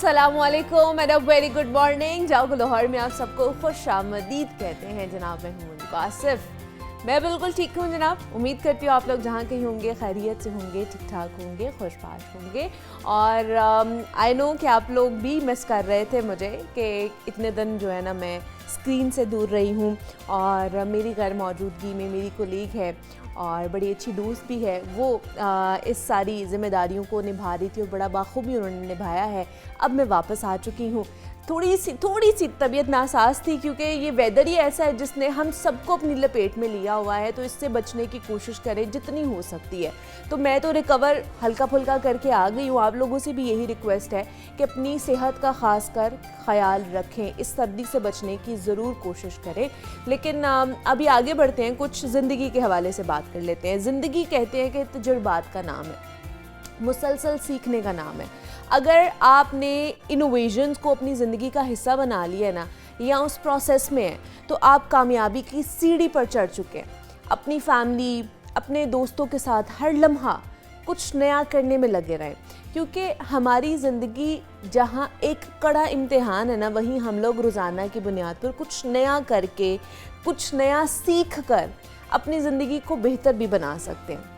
अस्सलामुअलैकुम and a very good morning. जाओ लाहौर में आप सबको खुश आमदीद कहते हैं जनाब। मैं हूँ उनको आसिफ। मैं बिल्कुल ठीक हूँ जनाब। उम्मीद करती हूँ आप लोग जहाँ कहीं होंगे खैरियत से होंगे, ठीक ठाक होंगे, खुशबाश होंगे। और आई नो कि आप लोग भी मिस कर रहे थे मुझे कि इतने दिन जो है ना मैं स्क्रीन से दूर रही हूँ और मेरी गैर मौजूदगी में मेरी कोलीग है और बड़ी अच्छी दोस्त भी है, वो इस सारी जिम्मेदारियों को निभा रही थी और बड़ा बाखूबी उन्होंने निभाया है। अब मैं वापस आ चुकी हूँ। थोड़ी सी तबीयत नासाज थी क्योंकि ये वेदर ही ऐसा है जिसने हम सबको अपनी लपेट में लिया हुआ है, तो इससे बचने की कोशिश करें जितनी हो सकती है। तो मैं तो रिकवर हल्का फुल्का करके आ गई हूँ। आप लोगों से भी यही रिक्वेस्ट है कि अपनी सेहत का ख़ास कर ख्याल रखें, इस सर्दी से बचने की ज़रूर कोशिश करें। लेकिन अभी आगे बढ़ते हैं, कुछ ज़िंदगी के हवाले से बात कर लेते हैं। ज़िंदगी कहते हैं कि तजुर्बात का नाम है, मुसलसल सीखने का नाम है। अगर आपने इनोवेशंस को अपनी ज़िंदगी का हिस्सा बना लिया है ना, या उस प्रोसेस में है, तो आप कामयाबी की सीढ़ी पर चढ़ चुके हैं। अपनी फैमिली, अपने दोस्तों के साथ हर लम्हा कुछ नया करने में लगे रहें, क्योंकि हमारी ज़िंदगी जहाँ एक कड़ा इम्तिहान है ना, वहीं हम लोग रोज़ाना की बुनियाद पर कुछ नया करके, कुछ नया सीख कर अपनी ज़िंदगी को बेहतर भी बना सकते हैं।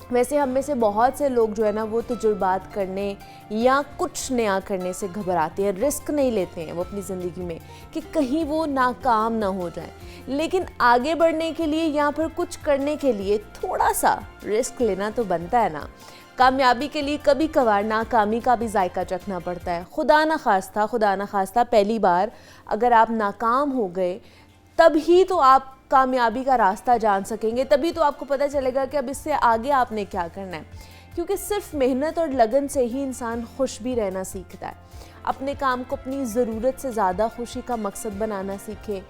वैसे हम में से बहुत से लोग जो है ना वो तजुर्बात करने या कुछ नया करने से घबराते हैं, रिस्क नहीं लेते हैं वो अपनी ज़िंदगी में कि कहीं वो नाकाम ना हो जाए। लेकिन आगे बढ़ने के लिए या फिर कुछ करने के लिए थोड़ा सा रिस्क लेना तो बनता है ना। कामयाबी के लिए कभी कभार नाकामी का भी जायका चखना पड़ता है। खुदा ना खास्ता पहली बार अगर आप नाकाम हो गए तभी तो आप कामयाबी का रास्ता जान सकेंगे, तभी तो आपको पता चलेगा कि अब इससे आगे आपने क्या करना है। क्योंकि सिर्फ मेहनत और लगन से ही इंसान खुश भी रहना सीखता है। अपने काम को अपनी ज़रूरत से ज़्यादा खुशी का मकसद बनाना सीखें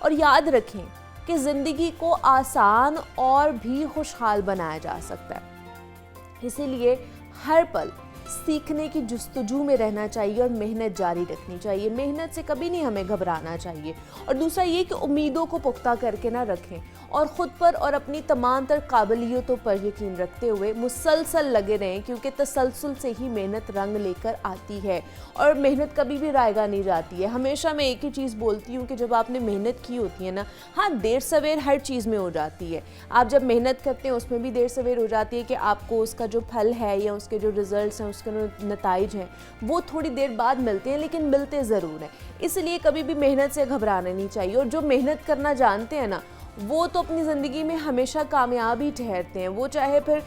और याद रखें कि ज़िंदगी को आसान और भी खुशहाल बनाया जा सकता है। इसीलिए हर पल सीखने की जुस्तजू में रहना चाहिए और मेहनत जारी रखनी चाहिए। मेहनत से कभी नहीं हमें घबराना चाहिए। और दूसरा ये कि उम्मीदों को पुख्ता करके ना रखें और ख़ुद पर और अपनी तमाम तर काबिलियतों पर यकीन रखते हुए मुसलसल लगे रहें, क्योंकि तसलसल से ही मेहनत रंग लेकर आती है और मेहनत कभी भी रायगा नहीं जाती है। हमेशा मैं एक ही चीज़ बोलती हूँ कि जब आपने मेहनत की होती है ना, हाँ देर सवेर हर चीज़ में हो जाती है। आप जब मेहनत करते हैं उसमें भी देर सवेर हो जाती है कि आपको उसका जो फल है या उसके जो रिज़ल्ट हैं, उसके नताइज हैं, वो थोड़ी देर बाद मिलते हैं, लेकिन मिलते ज़रूर हैं। इसलिए कभी भी मेहनत से घबराना नहीं चाहिए। और जो मेहनत करना जानते हैं ना, वो तो अपनी ज़िंदगी में हमेशा कामयाब ही ठहरते हैं। वो चाहे फिर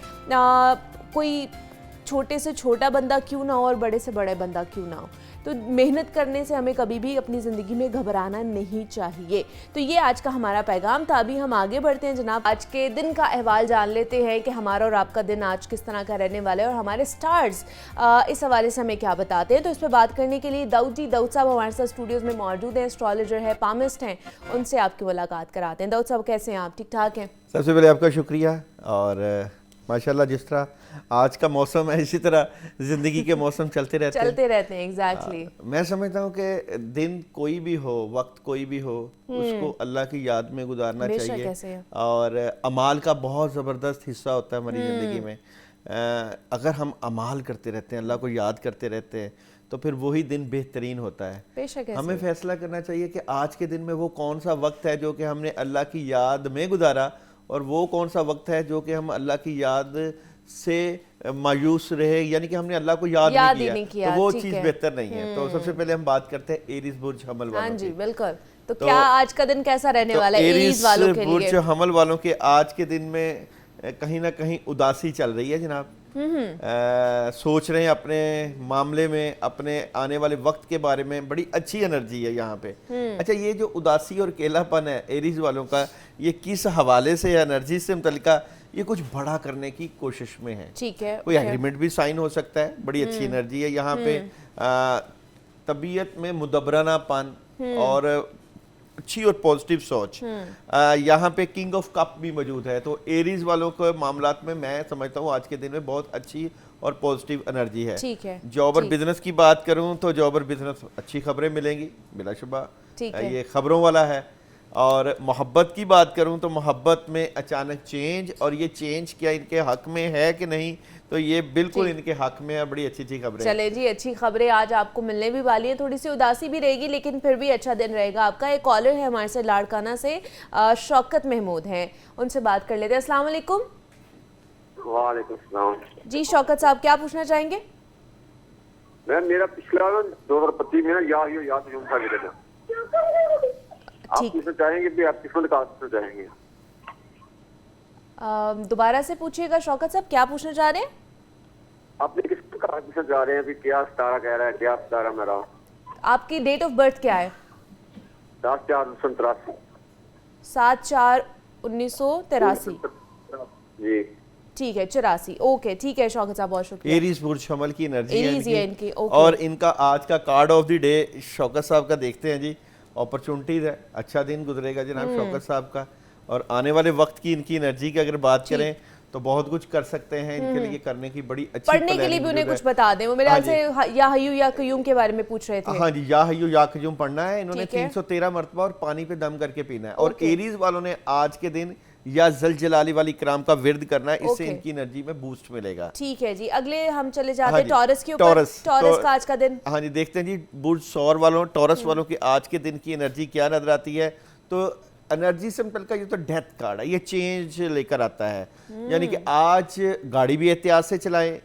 कोई छोटे से छोटा बंदा क्यों ना हो और बड़े से बड़े बंदा क्यों ना हो। तो मेहनत करने से हमें कभी भी अपनी ज़िंदगी में घबराना नहीं चाहिए। तो ये आज का हमारा पैगाम था। अभी हम आगे बढ़ते हैं जनाब। आज के दिन का अहवाल जान लेते हैं कि हमारा और आपका दिन आज किस तरह का रहने वाला है और हमारे स्टार्स इस हवाले से हमें क्या बताते हैं। तो इस पर बात करने के लिए दाऊद साहब हमारे साथ स्टूडियोज़ में मौजूद हैं। एस्ट्रोलॉजर है, पामिस्ट हैं, उनसे आपकी मुलाकात कराते हैं। दाऊद साहब कैसे हैं आप? ठीक ठाक हैं? सबसे पहले आपका शुक्रिया। और माशाल्लाह जिस तरह आज का मौसम है, इसी तरह ज़िंदगी के मौसम चलते रहते हैं। एग्जैक्टली। मैं समझता हूँ कि दिन कोई भी हो, वक्त कोई भी हो, उसको अल्लाह की याद में गुजारना चाहिए। और अमाल का बहुत ज़बरदस्त हिस्सा होता है हमारी ज़िंदगी में। अगर हम अमाल करते रहते हैं, अल्लाह को याद करते रहते हैं, तो फिर वही दिन बेहतरीन होता है। हमें फैसला करना चाहिए कि आज के दिन में वो कौन सा वक्त है जो कि हमने अल्लाह की याद में गुजारा, और वो कौन सा वक्त है जो कि हम अल्लाह की याद से मायूस रहे, यानी कि हमने अल्लाह को याद नहीं किया, तो वो चीज़ बेहतर नहीं है। तो सबसे पहले हम बात करते हैं एरीज बुर्ज हमल वालों की। बिल्कुल। तो क्या आज का दिन कैसा रहने वाला है एरीज वालों के लिए? बुर्ज हमल वालों के आज के दिन में कहीं ना कहीं उदासी चल रही है जनाब। सोच रहे हैं अपने मामले में, अपने आने वाले वक्त के बारे में। बड़ी अच्छी एनर्जी है यहाँ पे। अच्छा, ये जो उदासी और केलापन है एरीज वालों का, ये किस हवाले से एनर्जी से मुतल्लिका? ये कुछ बड़ा करने की कोशिश में है। ठीक है। कोई एग्रीमेंट भी साइन हो सकता है। बड़ी अच्छी एनर्जी है यहाँ पे। तबीयत में मुदब्बरानापन और अच्छी और पॉजिटिव सोच। यहाँ पे किंग ऑफ कप भी मौजूद है। तो एरीज वालों के मामलात में मैं समझता हूँ आज के दिन में बहुत अच्छी और पॉजिटिव एनर्जी है। ठीक है। जॉब और बिजनेस की बात करूँ तो जॉब और बिजनेस अच्छी खबरें मिलेंगी बिलाशुबा। ये खबरों वाला है। और मोहब्बत की बात करूं तो मोहब्बत में अचानक चेंज, और ये चेंज क्या इनके हक में है कि नहीं, तो ये बिल्कुल इनके हक में है। बड़ी अच्छी अच्छी खबरें। चले जी, अच्छी खबरें आज आपको मिलने भी वाली है। थोड़ी सी उदासी भी रहेगी लेकिन फिर भी अच्छा दिन रहेगा आपका। एक कॉलर है हमारे से लाड़काना से, शौकत महमूद हैं, उनसे बात कर लेते हैं। अस्सलाम वालेकुम। वालेकुम सलाम जी शौकत साहब, क्या पूछना चाहेंगे? मैम, मेरा पिछला 2025 में याद जुम था मेरे ना। आप पूछना चाहेंगे भी, आप किस्मत का पूछना चाहेंगे? दोबारा से पूछिएगा शौकत साहब, क्या पूछना चाह रहे हैं? आपने किस्मत का पूछना चाह रहे हैं भी, क्या सितारा कह रहा है, क्या सितारा मेरा? आपकी डेट ऑफ बर्थ क्या है? 10/4/1983। 7/4/1983। जी ठीक है, 84। ओके ठीक है शौकत साहब, बहुत शुक्रिया। एरीज बुर्ज हमल की एनर्जी एरीज है इनकी। और इनका आज का card of the day Shaukat साहब का देखते हैं जी। अपॉर्चुनिटीज है, अच्छा दिन गुजरेगा जनाब शौकत साहब का। और आने वाले वक्त की इनकी एनर्जी की अगर बात करें तो बहुत कुछ कर सकते हैं इनके लिए, करने की बड़ी अच्छी पढ़ने के लिए भी उन्हें कुछ बता दें। वो मेरे ख्याल से या हय्यू या कय्यूम के बारे में पूछ रहे थे। हाँ जी, या हय्यू या कय्यूम पढ़ना है इन्होंने 313 मरतबा और पानी पे दम करके पीना है। और एरीज वालों ने आज के दिन या जलजलाली वाली कराम का विर्द करना है, इससे इनकी एनर्जी में बूस्ट मिलेगा। ठीक है जी, अगले हम चले जाते हैं टॉरस के ऊपर। टॉरस का आज का दिन, हाँ जी देखते हैं जी बुर्ज सौर वालों, टॉरस वालों की आज के दिन की एनर्जी क्या नजर आती है। तो एनर्जी से मतलब का ये तो डेथ कार्ड है, ये चेंज लेकर आता है। यानी कि आज गाड़ी भी एहतियात से चलाएं,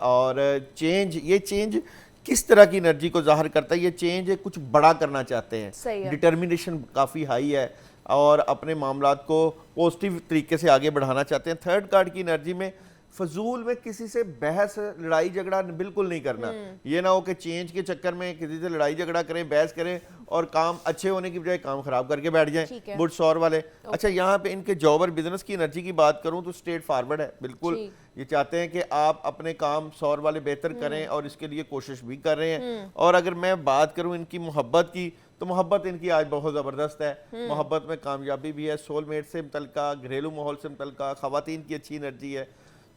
और ये चेंज किस तरह की एनर्जी को जाहिर करता है, ये चेंज कुछ बड़ा करना चाहते हैं, डिटर्मिनेशन काफ़ी हाई है और अपने मामलात को पॉजिटिव तरीके से आगे बढ़ाना चाहते हैं। थर्ड कार्ड की एनर्जी में फजूल में किसी से बहस लड़ाई झगड़ा बिल्कुल नहीं करना। ये ना हो कि चेंज के चक्कर में किसी से लड़ाई झगड़ा करें, बहस करें और काम अच्छे होने की बजाय काम खराब करके बैठ जाएं बुर्ज सौर वाले। अच्छा, यहाँ पे इनके जॉब और बिजनेस की एनर्जी की बात करूं तो स्ट्रेट फॉरवर्ड है बिल्कुल। ये चाहते हैं कि आप अपने काम सौर वाले बेहतर करें और इसके लिए कोशिश भी कर रहे हैं। और अगर मैं बात करूं इनकी मोहब्बत की, तो मोहब्बत इनकी आज बहुत ज़बरदस्त है। मोहब्बत में कामयाबी भी है, सोलमेट से मुतल्लिका, घरेलू माहौल से मुतल्लिका, ख़वातीन की अच्छी एनर्जी है।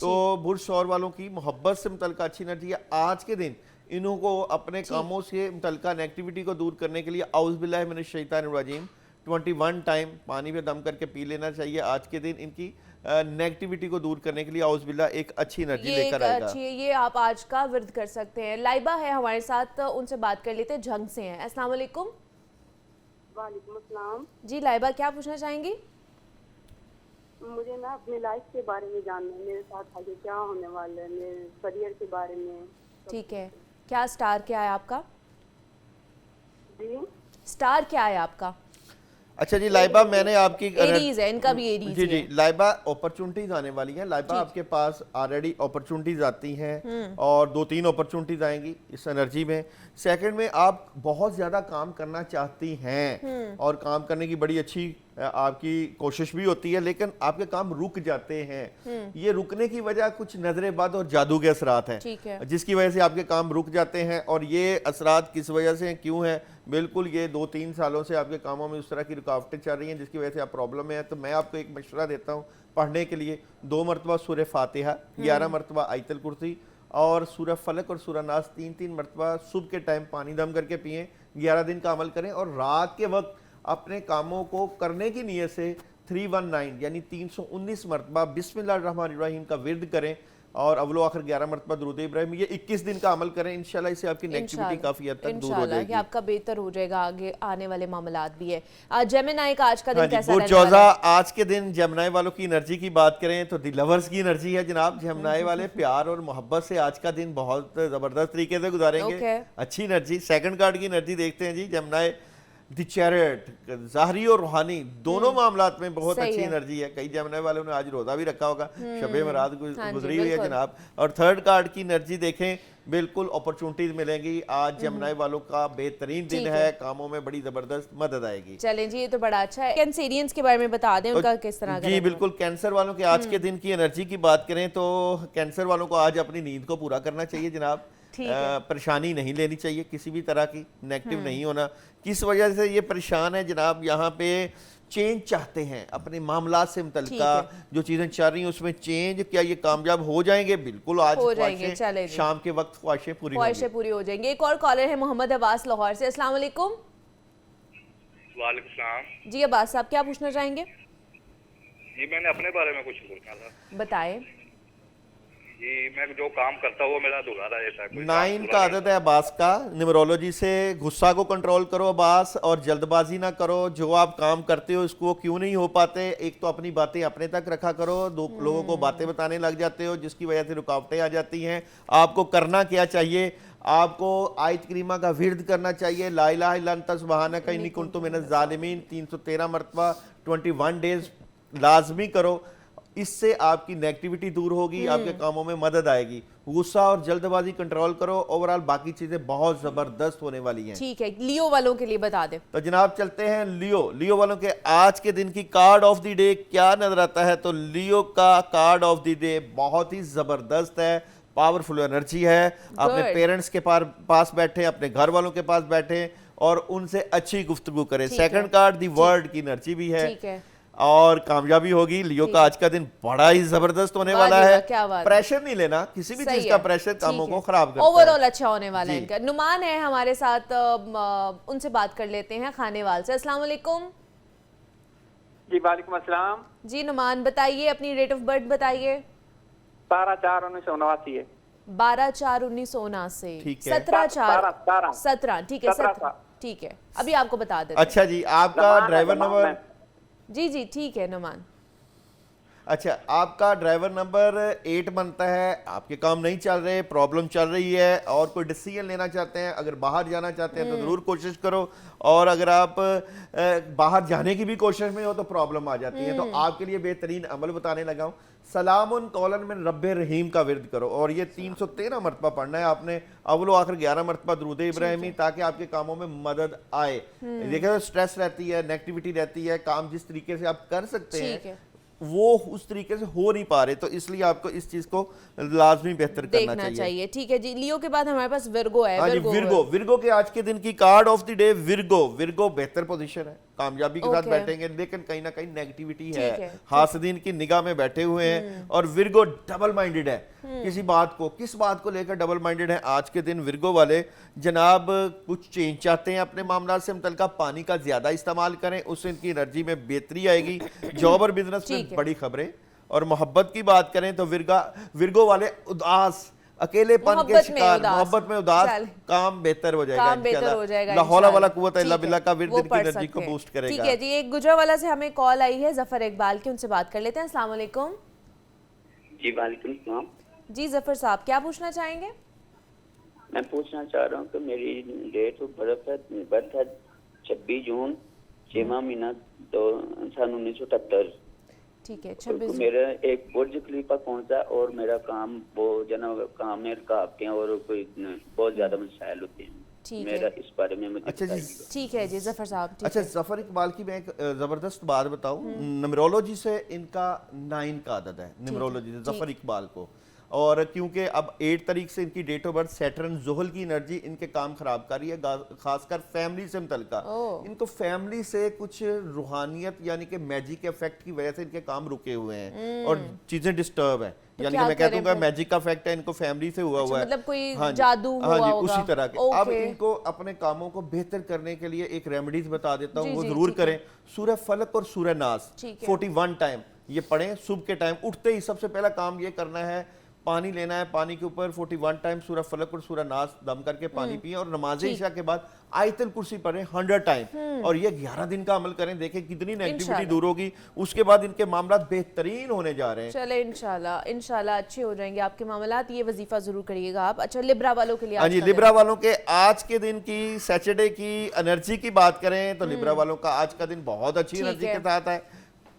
तो बुर्ज सौर वालों की मोहब्बत से मुतल्लिका अच्छी एनर्जी है। आज के दिन इन्हों अपने कामों से मुतल्लिका नेगेटिविटी को दूर करने के लिए औज़ु बिल्लाहि मिनश शैतानिर रजीम 21 टाइम पानी में दम करके पी लेना चाहिए। आज के दिन इनकी नेगेटिविटी को दूर करने के लिए औज़ु बिल्लाह एक अच्छी एनर्जी लेकर आएगा। ये आप आज का विर्द कर सकते हैं। लाइबा है हमारे साथ, उनसे बात कर लेते हैं, झंग से हैं। अस्सलाम वालेकुम। वालेकुम अस्सलाम। जी लाइबा, क्या पूछना चाहेंगी? मुझे ना अपने लाइफ के बारे में जानना है, मेरे साथ आगे क्या होने वाला है, मेरे करियर के बारे में। ठीक है, क्या स्टार क्या है आपका? जी स्टार क्या है आपका? अच्छा जी लाइबा, मैंने आपकी एरीज है, इनका भी एरीज जी जी लाइबा, अपॉर्चुनिटीज आने वाली हैं। लाइबा आपके पास ऑलरेडी अपॉर्चुनिटीज आती हैं और 2-3 अपॉर्चुनिटीज आएंगी इस एनर्जी में। सेकंड में आप बहुत ज्यादा काम करना चाहती हैं और काम करने की बड़ी अच्छी आपकी कोशिश भी होती है, लेकिन आपके काम रुक जाते हैं। ये रुकने की वजह कुछ नजरे बद और जादू के असरात हैं, जिसकी वजह से आपके काम रुक जाते हैं। और ये असरात किस वजह से क्यों हैं, बिल्कुल ये 2-3 सालों से आपके कामों में उस तरह की रुकावटें चल रही हैं जिसकी वजह से आप प्रॉब्लम में है। तो मैं आपको एक मशवरा देता हूँ पढ़ने के लिए, 2 मरतबा सूरह फातिहा, 11 मरतबा आयतुल कुर्सी और सूरह फलक और सूरह नास 3-3 मरतबा सुबह के टाइम पानी दम करके पिएं। 11 दिन का अमल करें और रात के वक्त अपने कामों को करने की नीयत से 319 यानी 319 मरतबा बिस्मिल्लाहिर्रहमानिर्रहीम का विर्द करें और अवलो आखिर 11 मरतबा दुरूद इब्राहिम। ये 21 दिन का अमल करें, इंशाल्लाह इससे आपकी नेगेटिविटी काफी हद तक दूर हो जाएगी, आपका बेहतर हो जाएगा, आगे आने वाले मामलात भी है। जेमिनी का आज का दिन कैसा रहने वाला है? आज के दिन जेमिनी वालों की एनर्जी की बात करें तो दी लवर्स की एनर्जी है जनाब। जेमिनी वाले प्यार और मोहब्बत से आज का दिन बहुत जबरदस्त तरीके से गुजारेंगे, अच्छी एनर्जी। सेकंड कार्ड की एनर्जी देखते हैं जी, जेमिनी द चैरियट, ज़ाहरी और रूहानी दोनों मामलात में बहुत अच्छी एनर्जी है। कई जेमिनी वालों ने आज रोज़ा भी रखा होगा, शबे मराद गुजरी हुई है जनाब। और थर्ड कार्ड की एनर्जी देखें, बिल्कुल अपॉर्चुनिटीज मिलेंगी। आज जेमिनी वालों का बेहतरीन दिन है, कामों में बड़ी जबरदस्त मदद आएगी। चलें जी, ये तो बड़ा अच्छा है। कैंसरियंस के बारे में बता दें, उनका किस तरह का? जी बिल्कुल, कैंसर वालों के आज के दिन की एनर्जी की बात करें तो कैंसर वालों को आज अपनी नींद को पूरा करना चाहिए जनाब। परेशानी नहीं लेनी चाहिए किसी भी तरह की, नेगेटिव नहीं होना। किस वजह से ये परेशान है जनाब, यहाँ पे चेंज चाहते हैं अपने मामलात से मुतल्लिका, जो चीजें चल रही हैं उसमें चेंज। क्या ये कामयाब हो जाएंगे? बिल्कुल, आज हो जाएंगे। शाम के वक्त ख्वाहिशें पूरी हो जाएंगी। एक और कॉलर है मोहम्मद अब्बास लाहौर से। अस्सलाम वालेकुम। वालेकुम सलाम जी अब्बास साहब क्या पूछना चाहेंगे? जी, मैंने अपने बारे में कुछ पूछना था बताएं। जी, मैं जो काम करता हूँ वो मेरा दोबारा रहता है, कोई काम 9 पूरा का नहीं आदत है अब्बास का। न्यूमरोलॉजी से गुस्सा को कंट्रोल करो अब्बास, और जल्दबाजी ना करो। जो आप काम करते हो इसको क्यों नहीं हो पाते, एक तो अपनी बातें अपने तक रखा करो, दो लोगों को बातें बताने लग जाते हो जिसकी वजह से रुकावटें आ जाती हैं। आपको करना क्या चाहिए, आपको आयत करीमा का विर्द करना चाहिए, ला इलाहा इल्ला अंता सुब्हानका इन्नी कुन्तु मिनज़ ज़ालिमीन 313 मरतबा 21 डेज लाजमी करो। इससे आपकी नेगेटिविटी दूर होगी, आपके कामों में मदद आएगी। गुस्सा और जल्दबाजी कंट्रोल करो। ओवरऑल बाकी चीजें बहुत जबरदस्त होने वाली हैं। ठीक है, लियो वालों के लिए बता दें। तो जनाब चलते हैं लियो वालों के आज के दिन की कार्ड ऑफ द डे क्या नजर आता है। तो लियो का कार्ड ऑफ द डे बहुत ही जबरदस्त है, पावरफुल एनर्जी है। अपने पेरेंट्स के पास बैठे, अपने घर वालों के पास बैठे और उनसे अच्छी गुफ्तगू करें। सेकंड कार्ड दी वर्ड की एनर्जी भी है और कामयाबी होगी। लियो का आज का दिन बड़ा ही जबरदस्त होने वाला है। प्रेशर नहीं लेना, किसी भी चीज का प्रेशर कामों को खराब करता है। ओवरऑल अच्छा होने वाला है इनका। नुमान है हमारे साथ, उनसे बात कर लेते हैं खानेवाल से। अस्सलाम वालेकुम। जी वालेकुम अस्सलाम। जी नुमान बताइए, अपनी डेट ऑफ बर्थ बताइए। 12/4/1979 है। 12/4/1979। ठीक है। 17/4/17 ठीक है, 17 ठीक है, अभी आपको बता देते। अच्छा जी, आपका ड्राइवर नंबर? जी ठीक है नुमान। अच्छा, आपका ड्राइवर नंबर 8 बनता है। आपके काम नहीं चल रहे, प्रॉब्लम चल रही है और कोई डिसीजन लेना चाहते हैं, अगर बाहर जाना चाहते हैं तो जरूर कोशिश करो। और अगर आप बाहर जाने की भी कोशिश में हो तो प्रॉब्लम आ जाती है। तो आपके लिए बेहतरीन अमल बताने लगा हूं। सलामुन कौलन मिन रब्बे रहीम का विर्द करो और ये 313 मरतबा पढ़ना है आपने, अव्वल आखिर 11 मरतबा दुरूद इब्राहिमी, ताकि आपके कामों में मदद आए। देखिए, स्ट्रेस रहती है, नेगेटिविटी रहती है, काम जिस तरीके से आप कर सकते हैं वो उस तरीके से हो नहीं पा रहे, तो इसलिए आपको इस चीज को लाजमी बेहतर करना चाहिए। ठीक है जी। लियो के बाद हमारे पास विर्गो है। हाँ जी, विर्गो के आज के दिन की card of the day Virgo बेहतर पोजीशन है, कामयाबी के साथ बैठेंगे, लेकिन कहीं ना कहीं नेगेटिविटी है, हासदीन की निगाह में बैठे हुए हैं। और विर्गो डबल माइंडेड है, किस बात को लेकर डबल माइंडेड है आज के दिन विर्गो वाले। जनाब कुछ चेंज चाहते हैं अपने मामला से मुतल्लिका, पानी का ज्यादा इस्तेमाल करें, उससे इनकी एनर्जी में बेहतरी आएगी। जॉब और बिजनेस में बड़ी खबरें। और मोहब्बत की बात करें तो विर्गो वाले उदास, अकेलेपन के शिकार, मोहब्बत में उदास, काम बेहतर हो जाएगा। लाहौला वाला कुव्वत इल्ला बिल्लाह का विर्द की एनर्जी को बूस्ट करेगा। ठीक है जी। एक गुजरावाला से हमें कॉल आई है, जफर इकबाल की, उनसे बात कर लेते हैं। अस्सलाम वालेकुम। जी वालेकुम सलाम। जी जफर साहब क्या पूछना चाहेंगे? मैं पूछना चाह रहा हूँ कि मेरी डेट ऑफ बर्थ है 26 जून 6वां महीना तो सन 1978। ठीक है, 26 मेरा एक बुर्ज खलीफा कौन सा, और मेरा काम वो जना काम में रुकावटें और कोई बहुत ज्यादा मसाइल होते हैं, मेरा इस बारे में मुझे अच्छा जी। ठीक है जी जफर साहब। अच्छा, जफर इकबाल की मैं एक जबरदस्त बात बताऊं। न्यूमरोलॉजी से इनका 9 का आदत है, न्यूमरोलॉजी से जफर इकबाल को। और क्योंकि अब 8 तारीख से इनकी डेट ऑफ बर्थ, सैटर्न जुहल की एनर्जी इनके काम खराब कर रही है, खासकर फैमिली से मुतल्लिका। इनको फैमिली से कुछ रूहानियत यानी कि मैजिक इफेक्ट की वजह से इनके काम रुके हुए हैं और चीजें डिस्टर्ब है। तो यानी कि मैं कहता हूँ मैजिक का इफेक्ट है, इनको फैमिली से हुआ हुआ है, मतलब कोई जादू हुआ होगा। उसी तरह के। अब इनको अपने कामों को बेहतर करने के लिए एक रेमेडीज बता देता हूँ, वो जरूर करें। सूरह फलक और सूरह नास 41 टाइम ये पढ़ें। सुबह के टाइम उठते ही सबसे पहला काम ये करना है, पानी लेना है, पानी के ऊपर 41 टाइम सूरह फलक और सूरह नास दम करके पानी पिए और नमाज इशा के बाद आयतुल कुर्सी पढ़ें 100 टाइम। और ये 11 दिन का अमल करें, देखें कितनी नेगेटिविटी दूर होगी। उसके बाद इनके मामला बेहतरीन होने जा रहे हैं। चले इंशाल्लाह अच्छे हो जाएंगे आपके मामलात। ये वजीफा जरूर करिएगा आप। अच्छा, लिब्रा वालों के लिए? हाँ जी, लिब्रा वालों के आज के दिन की, सैटरडे की एनर्जी की बात करें तो लिब्रा वालों का आज का दिन बहुत अच्छी एनर्जी के साथ है,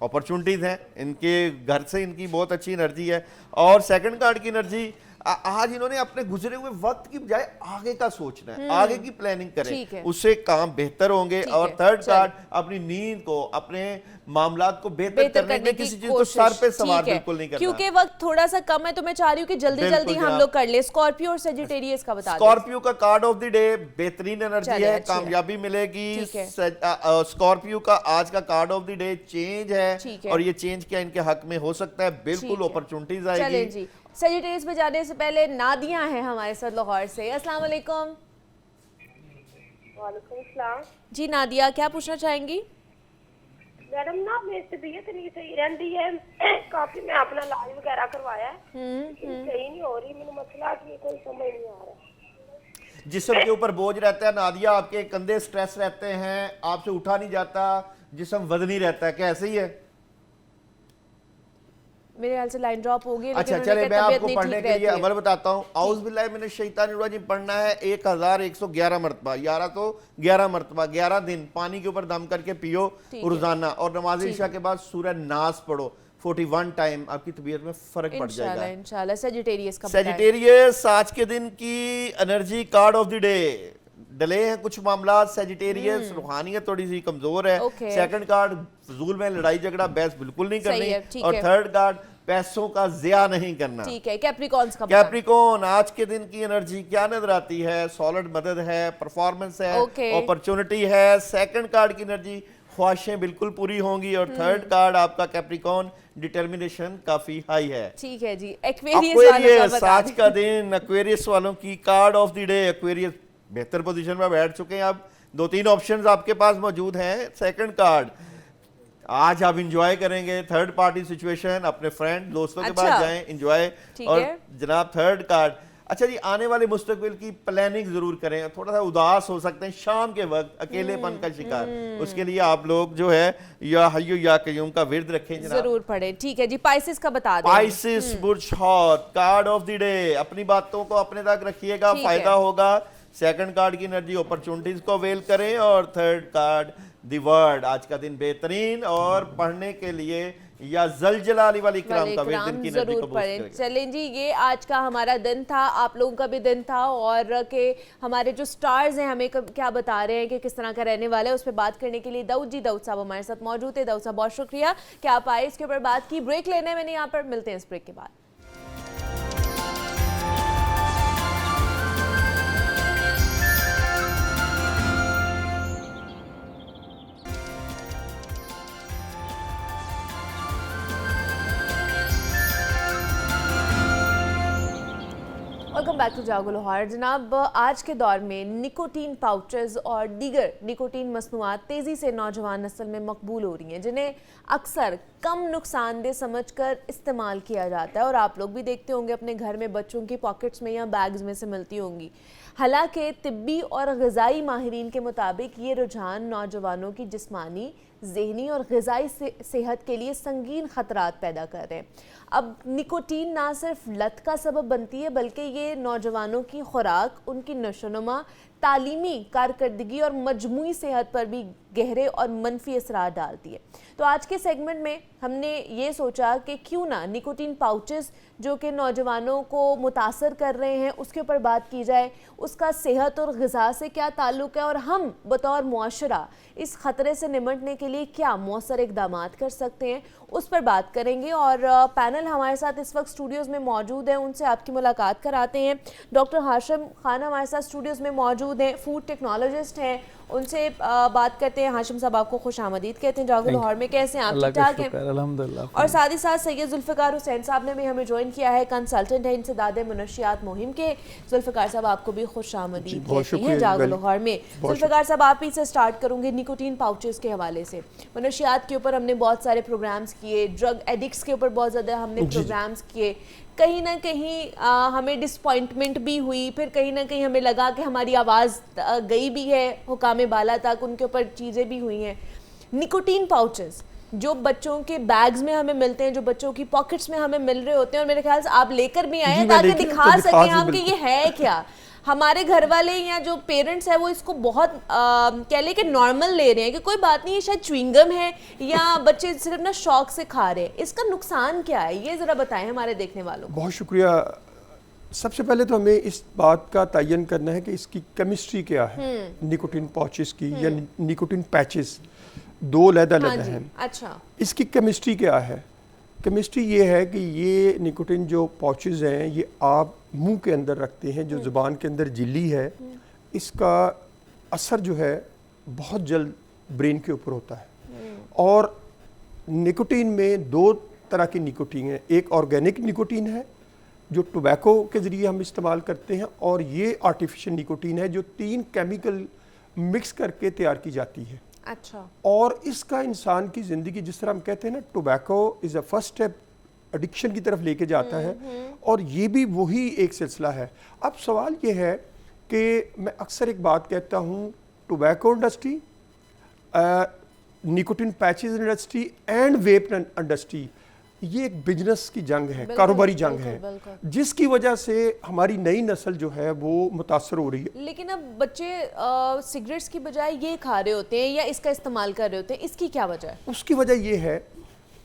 अपॉर्चुनिटीज हैं, इनके घर से इनकी बहुत अच्छी एनर्जी है। और सेकंड कार्ड की एनर्जी, आज इन्होंने अपने गुजरे हुए वक्त की बजाय आगे का सोचना है, आगे की प्लानिंग करें, उससे काम बेहतर होंगे। और थर्ड कार्ड, अपनी नींद को, अपने मामलात को बेहतर करने में किसी चीज को सर पे सवार बिल्कुल नहीं करना। क्योंकि वक्त थोड़ा सा कम है तो मैं चाह रही हूँ कि जल्दी हम लोग कर ले। स्कॉर्पियो और सेजिटेरियस का बता दें। स्कॉर्पियो का कार्ड ऑफ द डे बेहतरीन एनर्जी है, कामयाबी मिलेगी। स्कॉर्पियो का आज का card of the day change है, और ये चेंज क्या इनके हक में हो सकता है, बिल्कुल अपॉर्चुनिटीज आएगी। सेजिटेरियस पे जाने से पहले नादिया हैं हमारे साथ लाहौर से। अस्सलाम वालेकुम। वालेकुम सलाम। जी नादिया, क्या पूछना चाहेंगी? मैडम ना मेरी तबीयत नहीं सही रहती है, काफी मैं अपना इलाज वगैरह करवाया है, सही नहीं हो रही। मैंने मसला की कोई समझ नहीं आ रहा। जिस्म के ऊपर बोझ रहता है नादिया, आपके कंधे स्ट्रेस रहते हैं, आपसे उठा नहीं जाता, जिस्म वजनी रहता है, क्या ऐसे ही है? मेरे ख्याल से लाइन ड्रॉप होगी। अच्छा चले, मैं आपको पढ़ने के लिए अमल बताता हूँ। औज़ बिल्लाहि मिनश शैतानिर रजीम पढ़ना है 1111 मरतबा, 11 तो 11 मरतबा, 11 दिन पानी के ऊपर दम करके पियो रोजाना, और नमाज इशा के बाद सूरह नास पढ़ो 41 टाइम। आपकी तबीयत में फर्क पड़ जाएगा इंशाल्लाह। सेजिटेरियस का सेजिटेरियस आज के दिन की energy card of the day. डले हैं कुछ मामला, सेजिटेरियस रूहानियत थोड़ी सी कमजोर है। सेकंड कार्ड फजूल में लड़ाई झगड़ा बहस बिल्कुल नहीं करनी, और थर्ड कार्ड पैसों का जिया नहीं करना। ठीक है। कैप्रिकॉन्स का कैप्रिकॉन आज के दिन की एनर्जी क्या नजर आती है? सॉलिड मदद है, परफॉर्मेंस है, अपॉर्चुनिटी है। सेकंड कार्ड की एनर्जी ख्वाहिशें बिल्कुल पूरी होंगी, और थर्ड कार्ड आपका कैप्रिकॉन डिटर्मिनेशन काफी हाई है। ठीक है जी। एक्वेरियस आज का दिन एक्वेरियस वालों की card of the day. Aquarius बेहतर पोजीशन में बैठ चुके हैं। अब 2-3 ऑप्शंस आपके पास मौजूद हैं। सेकंड कार्ड आज आप इंजॉय करेंगे थर्ड पार्टी सिचुएशन, अपने फ्रेंड दोस्तों के पास जाएं, इंजॉय। और जनाब थर्ड कार्ड, अच्छा जी, आने वाले मुस्तकबिल की प्लानिंग जरूर करें। थोड़ा सा उदास हो सकते हैं शाम के वक्त, अकेलेपन का शिकार, उसके लिए आप लोग जो है या हय्यु या कय्यूम का विर्द रखें जनाब, जरूर पढ़ें। ठीक है जी। पाइसेस का बता दें। Pisces Burj hot card of the day. अपनी बातों को अपने तक रखिएगा, फायदा होगा। सेकंड कार्ड की एनर्जी अपॉर्चुनिटीज को अवेल करें, और थर्ड कार्ड द वर्ड। आज का दिन बेहतरीन और पढ़ने के लिए या जलजलाली वाली इकराम का दिन की एनर्जी को बूस्ट करेगा। चलें जी, ये आज का हमारा दिन था, आप लोगों का भी दिन था, और के हमारे जो स्टार्स हैं हमें क्या बता रहे हैं कि किस तरह का रहने वाला है, उस पर बात करने के लिए दाऊद साहब हमारे साथ मौजूद है। दाऊद साहब बहुत शुक्रिया कि आप आए, इसके ऊपर बात की। ब्रेक लेने मैंने यहाँ पर, मिलते हैं इस ब्रेक के बाद। वेलकम बैक टू जागो लाहौर। जनाब, आज के दौर में निकोटीन पाउचेस और दीगर निकोटीन मसनूआत तेज़ी से नौजवान नस्ल में मकबूल हो रही हैं, जिन्हें अक्सर कम नुकसानदेह समझकर इस्तेमाल किया जाता है, और आप लोग भी देखते होंगे अपने घर में बच्चों की पॉकेट्स में या बैग्स में से मिलती होंगी। हालांकि तिब्बी और ग़िज़ाई माहिरीन के मुताबिक ये रुझान नौजवानों की जिस्मानी, ज़हनी और ग़िज़ाई सेहत के लिए संगीन ख़तरात पैदा कर रहे हैं। अब निकोटीन ना सिर्फ लत का सबब बनती है, बल्कि ये नौजवानों की खुराक, उनकी नशोनुमा, तालीमी कारकर्दगी और मजमूई सेहत पर भी गहरे और मनफी असरार डालती है। तो आज के सेगमेंट में हमने ये सोचा कि क्यों ना निकोटीन पाउचेस जो कि नौजवानों को मुतासर कर रहे हैं उसके ऊपर बात की जाए, उसका सेहत और ग़िज़ा से क्या ताल्लुक़ है, और हम बतौर मुआशरा इस ख़तरे से निमटने के लिए क्या मौसर इक़दामात कर सकते हैं, उस पर बात करेंगे। और पैनल हमारे साथ इस वक्त स्टूडियोज़ में मौजूद है, उनसे आपकी मुलाकात कराते हैं। डॉक्टर हाशिम खान हमारे साथ स्टूडियोज़ में मौजूद हैं, फूड टेक्नोलॉजिस्ट हैं, उनसे बात करते हैं। हाशिम साहब आपको खुश आमदीद कहते हैं जागो लाहौर में। कैसे हैं आप? ठीक ठाक हैं? अल्हम्दुलिल्लाह। और साथ ही साथ सैयद जुल्फ़िकार हुसैन साहब ने भी हमें ज्वाइन किया है, कंसल्टेंट है इंसदाद मुनशियात मुहिम के। जुल्फ़िकार साहब आपको भी खुश आमदीद कहते हैं जागो लाहौर में। जुल्फ़िकार साहब, आप ही से स्टार्ट करूँगी निकोटीन पाउचेस के हवाले से। मुनशियात के ऊपर हमने बहुत सारे प्रोग्राम्स किए, ड्रग एडिक्ट्स के ऊपर बहुत ज़्यादा हमने प्रोग्राम्स किए। कहीं ना कहीं हमें डिसपॉइंटमेंट भी हुई, फिर कहीं ना कहीं हमें लगा कि हमारी आवाज़ गई भी है हुकाम बाला तक, उनके ऊपर चीज़ें भी हुई हैं। निकोटीन पाउचेस जो बच्चों के बैग्स में हमें मिलते हैं, जो बच्चों की पॉकेट्स में हमें मिल रहे होते हैं, और मेरे ख्याल से आप लेकर भी आए हैं ताकि दिखा सकें हम कि ये है क्या। हमारे घर वाले या जो पेरेंट्स है वो इसको बहुत कह ले कि नॉर्मल ले रहे हैं कि कोई बात नहीं, ये शायद च्युइंगम है, या बच्चे सिर्फ ना शौक से खा रहे हैं। इसका नुकसान क्या है, ये ज़रा बताएं हमारे देखने वालों को। बहुत शुक्रिया। सबसे पहले तो हमें इस बात का तयन करना है कि इसकी केमिस्ट्री क्या है, निकोटीन पाउचेस की या निकोटीन पैचेस, दो अलग-अलग हैं। अच्छा, इसकी केमिस्ट्री क्या है? केमिस्ट्री ये है कि ये निकोटीन जो पाउचेस हैं ये आप मुंह के अंदर रखते हैं, जो ज़ुबान के अंदर झिल्ली है, इसका असर जो है बहुत जल्द ब्रेन के ऊपर होता है। और निकोटीन में दो तरह की निकोटीन है, एक ऑर्गेनिक निकोटीन है जो टोबैको के ज़रिए हम इस्तेमाल करते हैं, और ये आर्टिफिशियल निकोटीन है जो 3 केमिकल मिक्स करके तैयार की जाती है। अच्छा। और इसका इंसान की ज़िंदगी, जिस तरह हम कहते हैं ना, tobacco is a first step addiction की तरफ लेके जाता है, और ये भी वही एक सिलसिला है। अब सवाल ये है कि मैं अक्सर एक बात कहता हूँ, tobacco industry, nicotine patches industry and vape industry, ये एक बिजनेस की जंग है, कारोबारी जंग है, जिसकी वजह से हमारी नई नस्ल जो है वो मुतासर हो रही है। लेकिन अब बच्चे सिगरेट्स की बजाय ये खा रहे होते हैं या इसका इस्तेमाल कर रहे होते हैं, इसकी क्या वजह है? उसकी वजह ये है